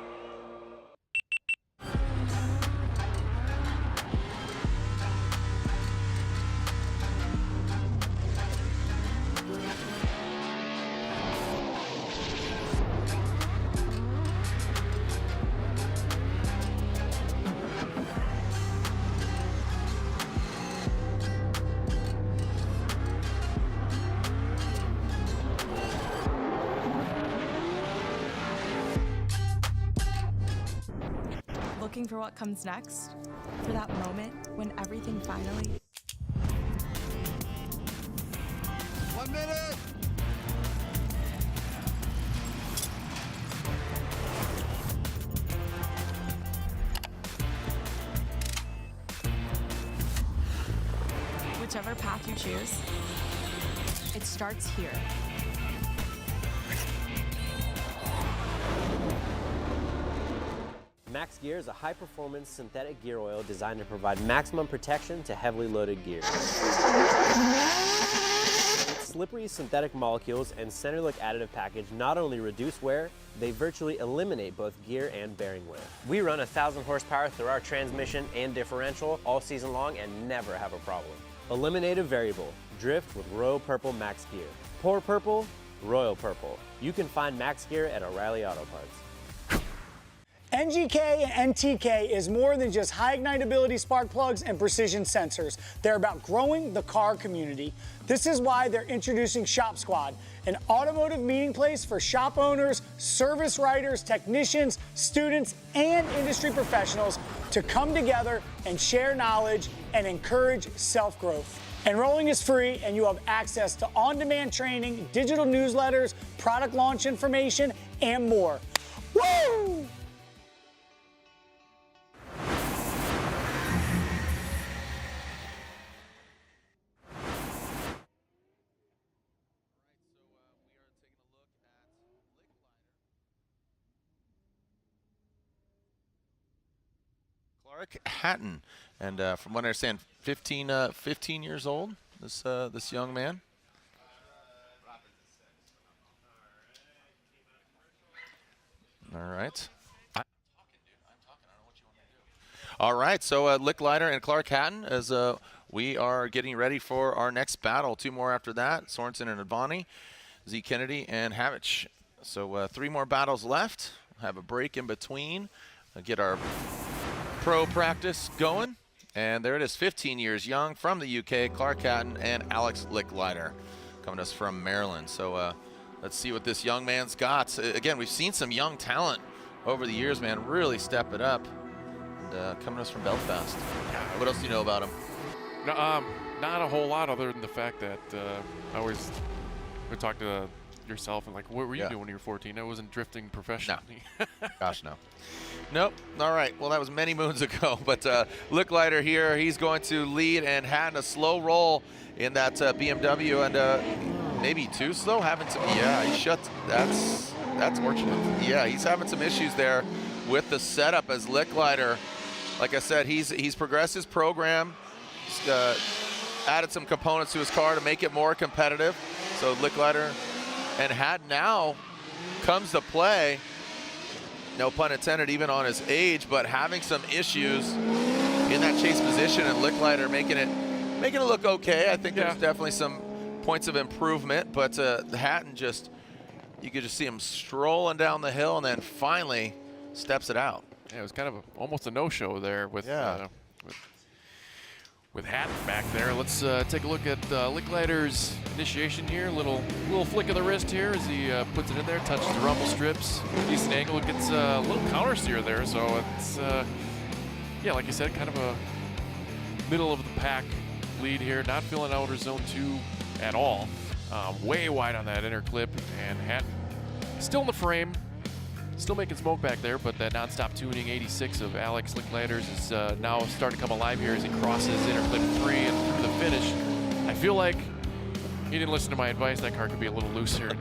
Looking for what comes next? For that moment when everything finally... 1 minute! Whichever path you choose, it starts here. Max Gear is a high-performance synthetic gear oil designed to provide maximum protection to heavily loaded gear. Its slippery synthetic molecules and center look additive package not only reduce wear, they virtually eliminate both gear and bearing wear. We run 1,000 horsepower through our transmission and differential all season long and never have a problem. Eliminate a variable. Drift with Royal Purple Max Gear. Pour purple, Royal Purple. You can find Max Gear at O'Reilly Auto Parts. NGK and NTK is more than just high ignitability spark plugs and precision sensors. They're about growing the car community. This is why they're introducing Shop Squad, an automotive meeting place for shop owners, service writers, technicians, students, and industry professionals to come together and share knowledge and encourage self-growth. Enrolling is free and you have access to on-demand training, digital newsletters, product launch information, and more. Woo! Clark Hatton, and from what I understand, 15 years old. This young man. All right. All right. So Licklider and Clark Hatton, as we are getting ready for our next battle. Two more after that: Sorensen and Advani, Z Kennedy and Havich. So 3 more battles left. Have a break in between. Get our pro practice going, and there it is, 15 years young, from the UK, Clark Hatton and Alex Licklider, coming to us from Maryland. So let's see what this young man's got. Again, we've seen some young talent over the years, man, really step it up. And coming to us from Belfast. What else do you know about him? No, not a whole lot, other than the fact that I always would talk to yourself and like, what were you doing when you were 14? I wasn't drifting professionally. No. Gosh, no. Nope. All right. Well, that was many moons ago. But Licklider here, he's going to lead, and had a slow roll in that BMW, and maybe too slow. Having some, he shut. That's fortunate. Yeah, he's having some issues there with the setup as Licklider. Like I said, he's progressed his program, added some components to his car to make it more competitive. So Licklider and Hatton now comes to play. No pun intended, even on his age, but having some issues in that chase position, and Licklider making it look okay. I think there's definitely some points of improvement, but the Hatton you could just see him strolling down the hill, and then finally steps it out. Yeah, it was kind of almost a no-show there with Hatton back there. Let's take a look at Licklider's initiation here. Little flick of the wrist here as he puts it in there, touches the rumble strips. Decent angle, it gets a little counter steer there. So it's, like you said, kind of a middle of the pack lead here. Not feeling outer zone 2 at all. Way wide on that inner clip, and Hatton still in the frame. Still making smoke back there, but that non-stop tuning 86 of Alex Licklider's is now starting to come alive here as he crosses inner clip 3 and through the finish. I feel like he didn't listen to my advice. That car could be a little looser.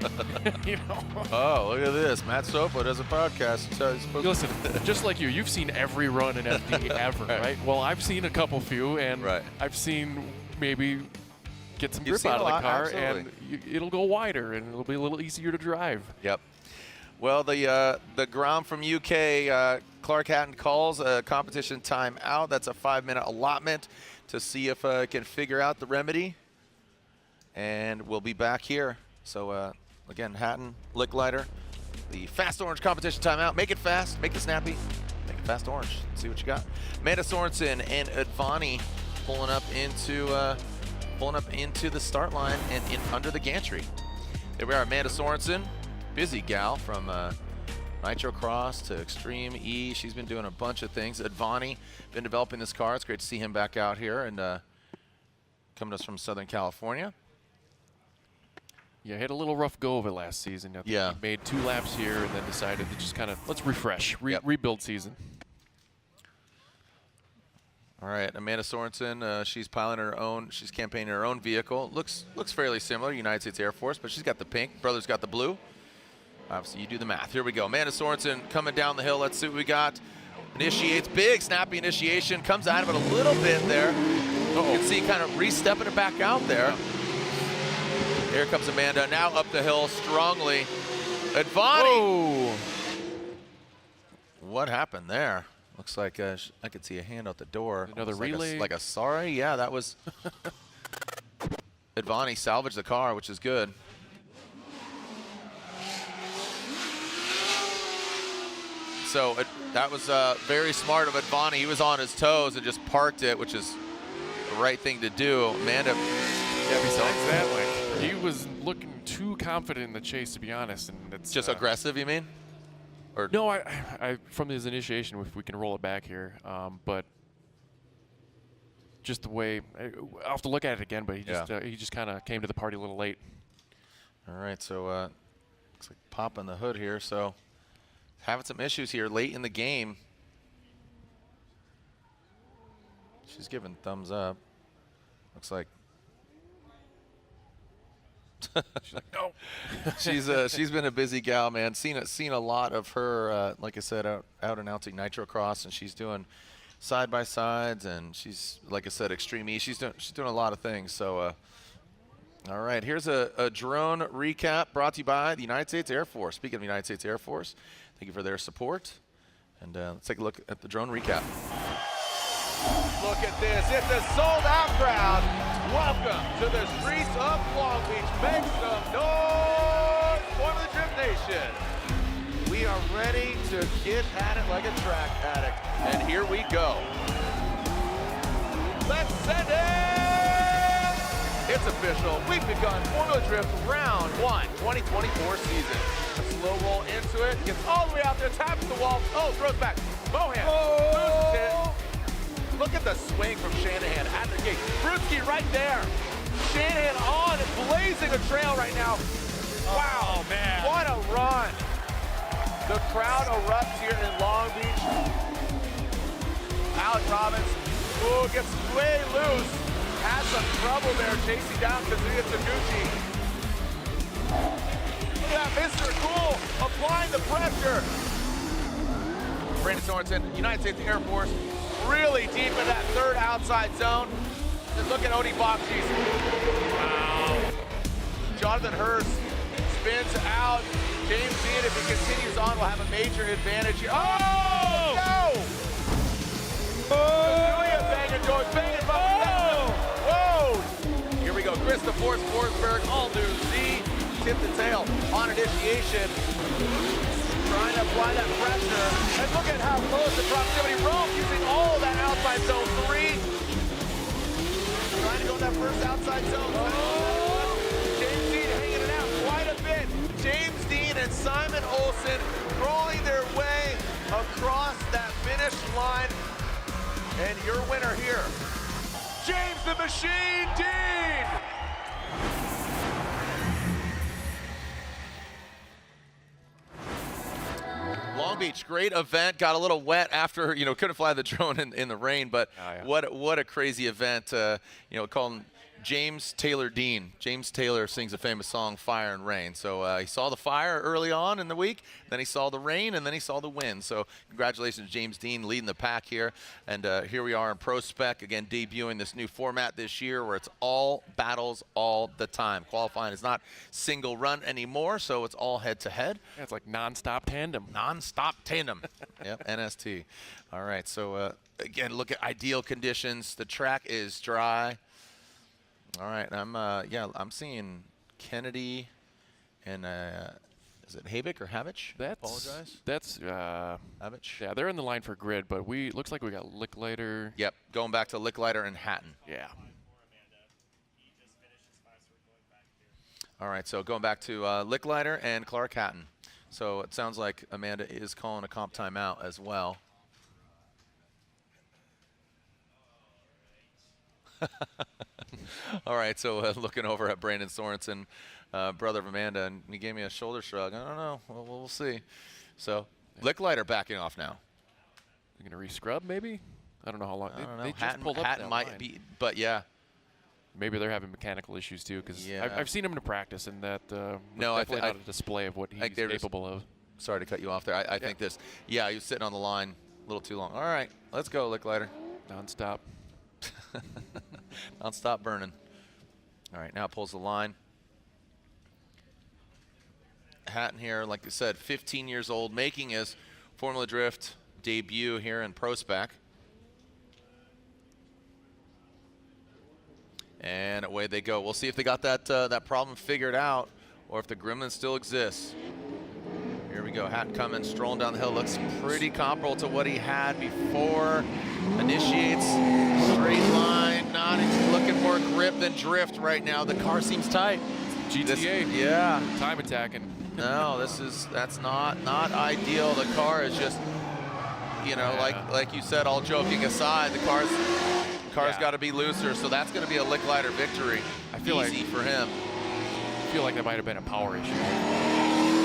You know? Oh, look at this. Matt Sopa does a podcast. Listen, just like you've seen every run in FD ever, right? Well, I've seen a few, and I've seen maybe get some grip out of the car, and it'll go wider, and it'll be a little easier to drive. Yep. Well, the Grom from UK, Clark Hatton calls a competition timeout. That's a 5-minute allotment to see if can figure out the remedy. And we'll be back here. So again, Hatton, Licklider, the fast orange competition timeout. Make it fast, make it snappy, make it fast orange. Let's see what you got. Amanda Sorensen and Advani pulling up into the start line and in under the gantry. There we are, Amanda Sorensen. Busy gal from Nitro Cross to Extreme E. She's been doing a bunch of things. Advani been developing this car. It's great to see him back out here and coming to us from Southern California. Yeah, had a little rough go of it last season. I think he made 2 laps here and then decided to just kind of, let's refresh, rebuild season. All right, Amanda Sorensen, she's piloting her own, she's campaigning her own vehicle. Looks fairly similar, United States Air Force, but she's got the pink, brother's got the blue. Obviously, you do the math. Here we go. Amanda Sorensen coming down the hill. Let's see what we got. Initiates, big snappy initiation, comes out of it a little bit there. You can see kind of re-stepping it back out there. Here comes Amanda, now up the hill strongly. Advani! What happened there? Looks like I could see a hand out the door. Another relay? Like a sorry? Yeah, that was... Advani salvaged the car, which is good. So that was very smart of Advani. He was on his toes and just parked it, which is the right thing to do. Amanda... Yeah, besides that, like, he was looking too confident in the chase, to be honest. And it's just aggressive, you mean? Or no, I from his initiation, if we can roll it back here, but just the way I'll have to look at it again. But he just kind of came to the party a little late. All right, so looks like popping the hood here. So having some issues here late in the game. She's giving thumbs up. Looks like. She's like, no. she's been a busy gal, man. Seen a lot of her, like I said, out announcing Nitro Cross, and she's doing side by sides, and she's, like I said, Extreme E. She's doing a lot of things. So, all right, here's a drone recap brought to you by the United States Air Force. Speaking of the United States Air Force, thank you for their support, and let's take a look at the drone recap. Look at this, it's a sold-out crowd. Welcome to the streets of Long Beach. Make some noise for the Drip Nation. We are ready to get at it like a track addict, and here we go. Let's send it! It's official, we've begun Formula Drift Round 1, 2024 season. A slow roll into it, gets all the way out there, taps the wall, throws back. Mohan loses it. Look at the swing from Shanahan at the gate. Brewski right there. Shanahan on and blazing a trail right now. Wow, man. What a run. The crowd erupts here in Long Beach. Alex Robbins, gets way loose. Has some trouble there chasing down Kazuya Taguchi. Look at that, Mr. Cool applying the pressure. Brandon Sorensen, United States Air Force, really deep in that third outside zone. Just look at Oni Bakshis. Wow. Jonathan Hurst spins out. James Dean, if he continues on, will have a major advantage here. Oh! No! Kazuya banging, banging, whoa! Here we go. Christopher Forsberg, all new Z. Tip the tail on initiation. Trying to apply that pressure. And look at how close the proximity. Rome using all that outside zone 3. Trying to go in that first outside zone. James Dean hanging it out quite a bit. James Dean and Simon Olsen crawling their way across that finish line. And your winner here, James the Machine Dean. Long Beach, great event. Got a little wet after, couldn't fly the drone in the rain, but what a crazy event. Calling James Taylor Dean. James Taylor sings a famous song, Fire and Rain. So he saw the fire early on in the week, then he saw the rain, and then he saw the wind. So congratulations, James Dean, leading the pack here. And here we are in Prospec, again, debuting this new format this year where it's all battles all the time. Qualifying is not single run anymore, so it's all head-to-head. Yeah, it's like non-stop tandem. Non-stop tandem. Yep, NST. All right, so again, look at ideal conditions. The track is dry. All right, I'm seeing Kennedy and is it Havik or Havich? That's Havich. Yeah, they're in the line for grid, but looks like we got Licklider. Yep, going back to Licklider and Hatton. Yeah. All right, so going back to Licklider and Clark Hatton. So it sounds like Amanda is calling a comp timeout as well. All right, so looking over at Brandon Sorensen, brother of Amanda, and he gave me a shoulder shrug. I don't know. We'll see. So Licklider backing off now. They're going to re-scrub maybe? I don't know how long. I don't know. They just pulled up Hatton that might line. be, but yeah. Maybe they're having mechanical issues too, because Yeah. I've seen him in practice, and that No, I definitely not a display of what he's capable of. Sorry to cut you off there. I think this. Yeah, he was sitting on the line a little too long. All right, let's go, Licklider. Non-stop. Non-stop burning. All right, now pulls the line. Hatton here, like I said, 15 years old, making his Formula Drift debut here in Prospec. And away they go. We'll see if they got that problem figured out, or if the gremlin still exists. Here we go. Hatton coming, strolling down the hill. Looks pretty comparable to what he had before. Initiates straight line. Not looking more grip than drift right now. The car seems tight. GTA. Yeah. Time attacking. No, that's not ideal. The car is just, you know, like you said, all joking aside, the car's got to be looser, so that's going to be a Licklider victory. I feel easy for him. I feel like that might have been a power issue.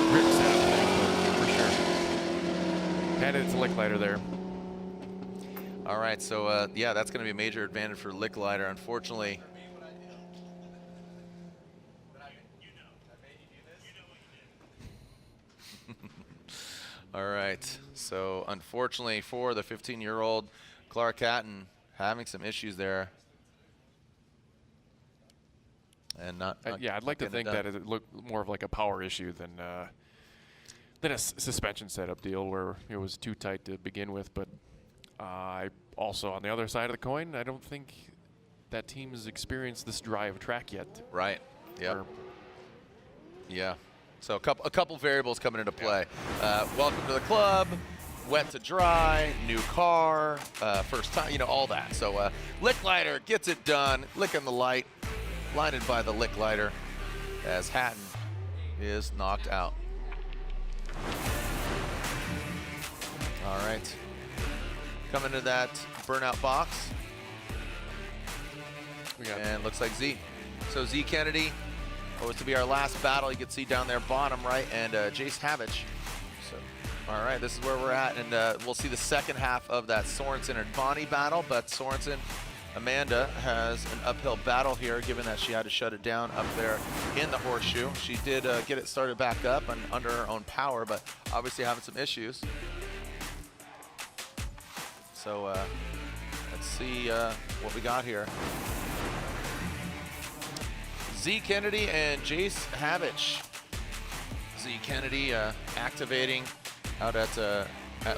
Grip setup thing, for sure. Handed it to Licklider there. All right, so yeah, that's going to be a major advantage for Licklider. Unfortunately, all right, so unfortunately for the 15-year-old Clark Hatton, having some issues there. And not yeah, I'd like to think that it looked more of like a power issue than a suspension setup deal where it was too tight to begin with. But I also, on the other side of the coin, I don't think that team has experienced this dry of a track yet. Right. Yeah. Yeah. So a couple variables coming into play. Welcome to the club. Wet to dry, new car, first time, you know, all that. So Licklider gets it done, licking the light, blinded by the Licklider as Hatton is knocked out. All right, coming to that burnout box, and looks like Z. So Z Kennedy, what was to be our last battle, you can see down there bottom right, and Jace Havich. So. All right, this is where we're at, and we'll see the second half of that Sorensen and Bonnie battle, but Sorensen, Amanda, has an uphill battle here, given that she had to shut it down up there in the horseshoe. She did get it started back up and under her own power, but obviously having some issues. So let's see what we got here. Z Kennedy and Jace Havich. Z Kennedy activating out at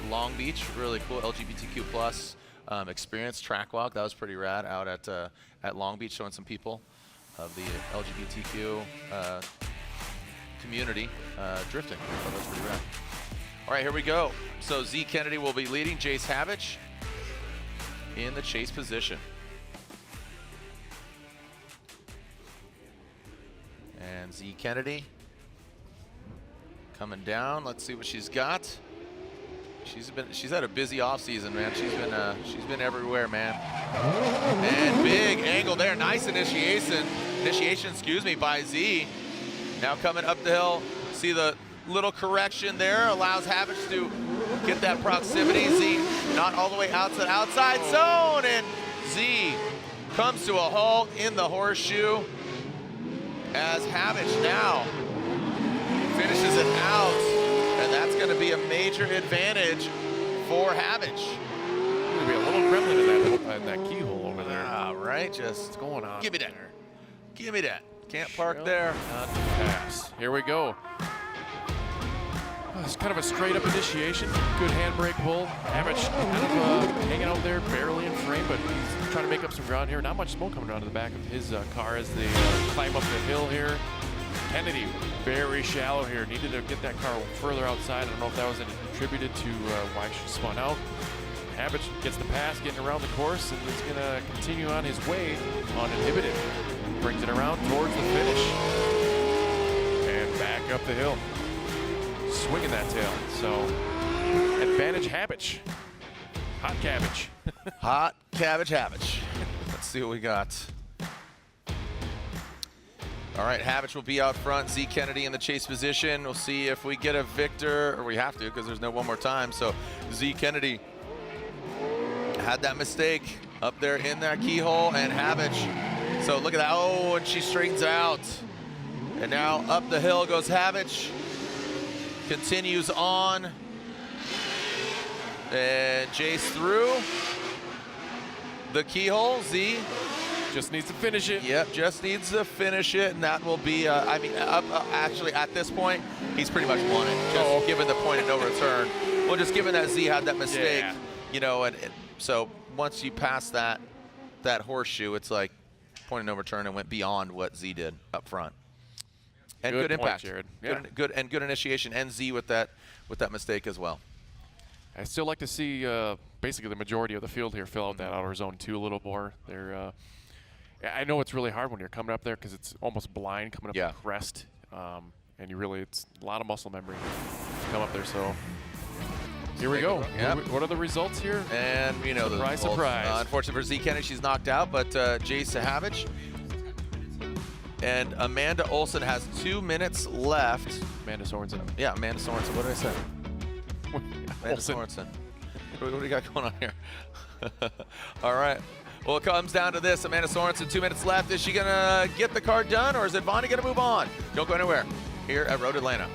Long Beach, really cool LGBTQ plus experience track walk. That was pretty rad out at Long Beach, showing some people of the LGBTQ community drifting. So that's pretty rad. All right, here we go. So Z Kennedy will be leading, Jace Havich in the chase position. And Z Kennedy coming down. Let's see what she's got. She's had a busy off season, man. She's been everywhere, man. And big angle there. Nice initiation, excuse me, by Z. Now coming up the hill. See the little correction there, allows Havich to get that proximity. Z not all the way out to the outside zone, and Z comes to a halt in the horseshoe as Havich now finishes it out, and that's going to be a major advantage for Havich. Going to be a little gremlin in that keyhole over there. All right, just what's going on? Give me that. Give me that. Can't park there. Not to pass. Here we go. It's kind of a straight-up initiation. Good handbrake pull. Havich kind of hanging out there, barely in frame, but he's trying to make up some ground here. Not much smoke coming out of the back of his car as they climb up the hill here. Kennedy, very shallow here. Needed to get that car further outside. I don't know if that was contributed to why she spun out. Havich gets the pass, getting around the course, and is going to continue on his way uninhibited. Brings it around towards the finish. And back up the hill. swinging that tail. So advantage Habich. Hot cabbage. Hot cabbage Habich. Let's see what we got. All right, Habich will be out front. Z Kennedy in the chase position. We'll see if we get a victor, or we have to because there's no one more time. So Z Kennedy had that mistake up there in that keyhole, and Habich. So look at that. Oh, and she straightens out. And now up the hill goes Habich. Continues on. And Jace through the keyhole. Z just needs to finish it. Yep, just needs to finish it, and that will be, I mean, actually at this point, he's pretty much won it, just given the point of no return. Well, just given that Z had that mistake, you know, and so once you pass that horseshoe, it's like point of no return and went beyond what Z did up front. And good impact, Jared. Yeah. Good initiation, and Z with that mistake as well. I still like to see basically the majority of the field here fill out that outer zone 2 a little more. They're I know it's really hard when you're coming up there because it's almost blind coming up the crest, and it's a lot of muscle memory to come up there. So here we go. Yep. What are the results here? And you know, surprise, the surprise. Unfortunately for Z Kennedy, she's knocked out, but Jace Habich and Amanda Olsen has 2 minutes left. Amanda Sorensen. Yeah, Amanda Sorensen. What did I say? Amanda Sorensen. What do we got going on here? All right. Well, it comes down to this. Amanda Sorensen, 2 minutes left. Is she going to get the card done, or is Advani going to move on? Don't go anywhere here at Road Atlanta.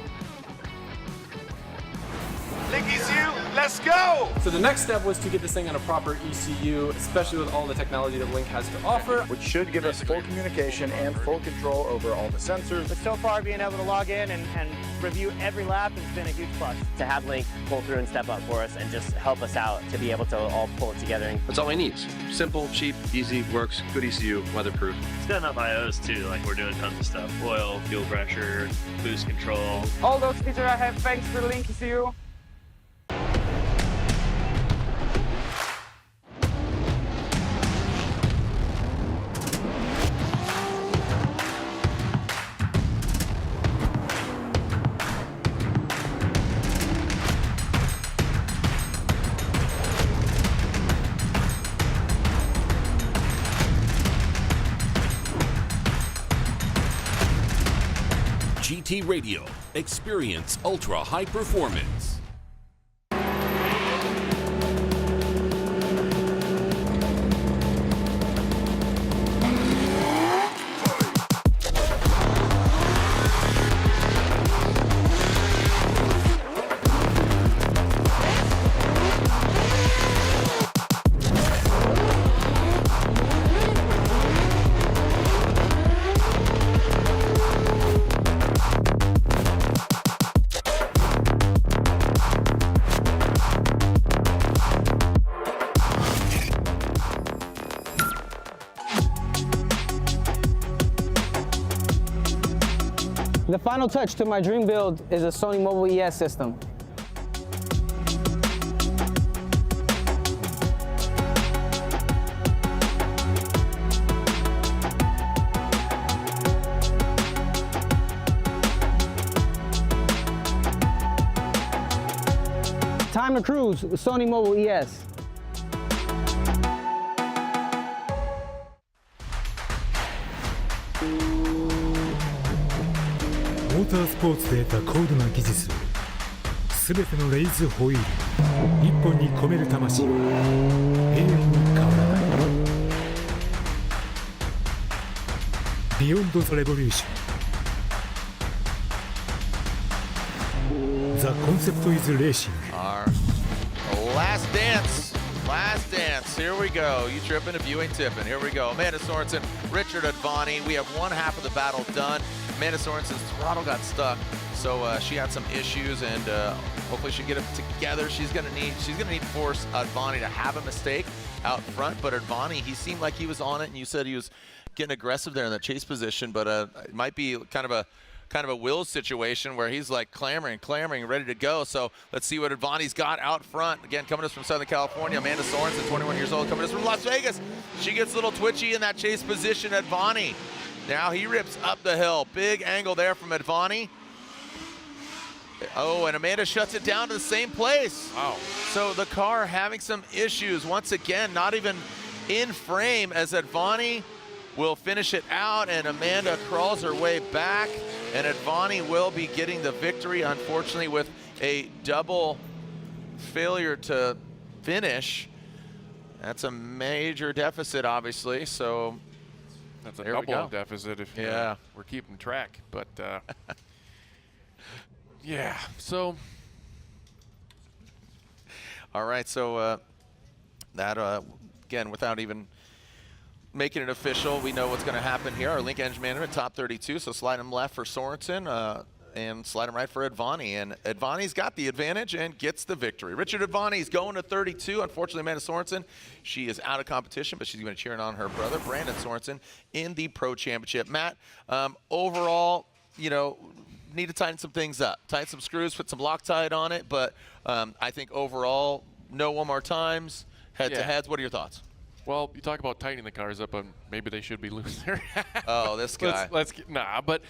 Link ECU, let's go! So the next step was to get this thing on a proper ECU, especially with all the technology that Link has to offer. Which should give us full communication and full control over all the sensors. But so far, being able to log in and review every lap has been a huge plus. To have Link pull through and step up for us and just help us out to be able to all pull it together. That's all he needs. Simple, cheap, easy, works, good ECU, weatherproof. It's got enough IOs too, like we're doing tons of stuff. Oil, fuel pressure, boost control. All those features I have thanks to Link ECU. GT Radio. Experience ultra high performance. The final touch to my dream build is a Sony Mobile ES system. Time to cruise with Sony Mobile ES.モータースポーツで得た高度な技術をすべてのレイズホイール一本に込める魂は永遠に変わらない。Beyond the Revolution. The concept is racing. Our last dance. Last dance. Here we go. You tripping if you ain't tipping. Here we go. Amanda Sorensen, Richard Advani. We have one half of the battle done. Amanda Sorensen's throttle got stuck, so she had some issues, and hopefully she can get it together. She's gonna need to force Advani to have a mistake out front. But Advani, he seemed like he was on it, and you said he was getting aggressive there in that chase position. But it might be kind of a Will situation where he's like clamoring, ready to go. So let's see what Advani's got out front. Again, coming to us from Southern California, Amanda Sorensen, 21 years old, coming to us from Las Vegas. She gets a little twitchy in that chase position. Advani. Now he rips up the hill. Big angle there from Advani. Oh, and Amanda shuts it down to the same place. Wow. So the car having some issues. Once again, not even in frame as Advani will finish it out, and Amanda crawls her way back, and Advani will be getting the victory, unfortunately, with a double failure to finish. That's a major deficit, obviously, so that's a there we double go. deficit if yeah. We're keeping track. But yeah, so. All right, so that, again, without even making it official, we know what's going to happen here. Our Link Engine Management, top 32, so slide him left for Sorensen and slide him right for Advani. And Advani's got the advantage and gets the victory. Richard Advani's going to 32. Unfortunately, Amanda Sorensen, she is out of competition, but she's going to cheer on her brother, Brandon Sorensen, in the Pro Championship. Matt, overall, you know, need to tighten some things up. Tighten some screws, put some Loctite on it, but I think overall, no one more times, head-to-heads. What are your thoughts? Well, you talk about tightening the cars up, maybe they should be looser. Oh, this guy. But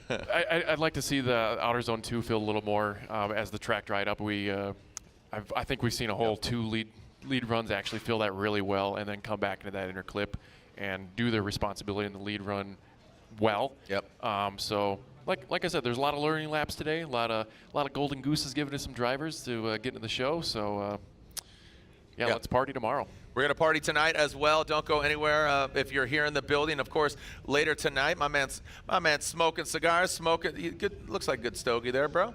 I'd like to see the outer zone 2 feel a little more as the track dried up. I think we've seen a whole 2 lead runs actually feel that really well, and then come back into that inner clip and do their responsibility in the lead run well. Yep. So like I said, there's a lot of learning laps today. A lot of golden gooses given to some drivers to get into the show. So yeah, let's party tomorrow. We're going to party tonight as well. Don't go anywhere if you're here in the building. Of course, later tonight, my man's smoking cigars, good, looks like a good stogie there, bro.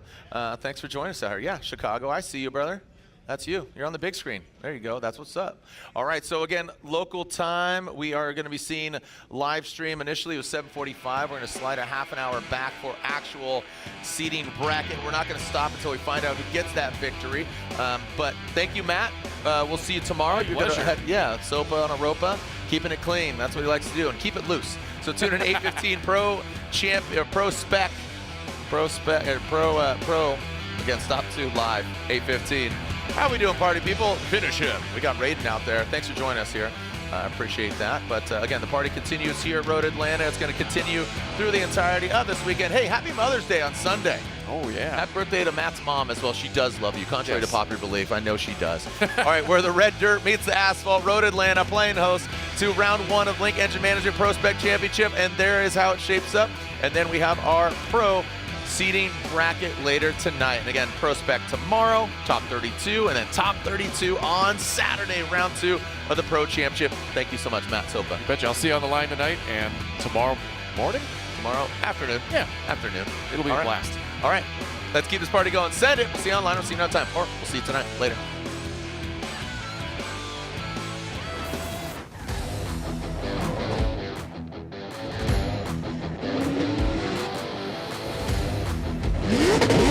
Thanks for joining us out here. Yeah, Chicago, I see you, brother. That's you. You're on the big screen. There you go. That's what's up. All right, so again, local time. We are going to be seeing live stream. Initially, it was 7:45. We're going to slide a half an hour back for actual seating bracket. We're not going to stop until we find out who gets that victory. But thank you, Matt. We'll see you tomorrow. You're going to head, Sopa on a Ropa, keeping it clean. That's what he likes to do, and keep it loose. So tune in 8:15 Pro. Again, Stop 2 live, 8:15. How we doing, party people? Finish him. We got Raiden out there. Thanks for joining us here. I appreciate that. But again, the party continues here at Road Atlanta. It's going to continue through the entirety of this weekend. Hey, happy Mother's Day on Sunday. Oh, yeah. Happy birthday to Matt's mom as well. She does love you, contrary to popular belief. I know she does. All right, where the red dirt meets the asphalt, Road Atlanta playing host to round 1 of Link Engine Management Prospec Championship. And there is how it shapes up. And then we have our pro seating bracket later tonight. And again, Prospec tomorrow, top 32, and then top 32 on Saturday, round 2 of the Pro Championship. Thank you so much, Matt Sopa. Betcha. I'll see you on the line tonight and tomorrow morning? Tomorrow afternoon. Yeah. Afternoon. It'll be a blast. All right. Let's keep this party going. Send it. We'll see you online. We'll see you another time. Or we'll see you tonight. Later. You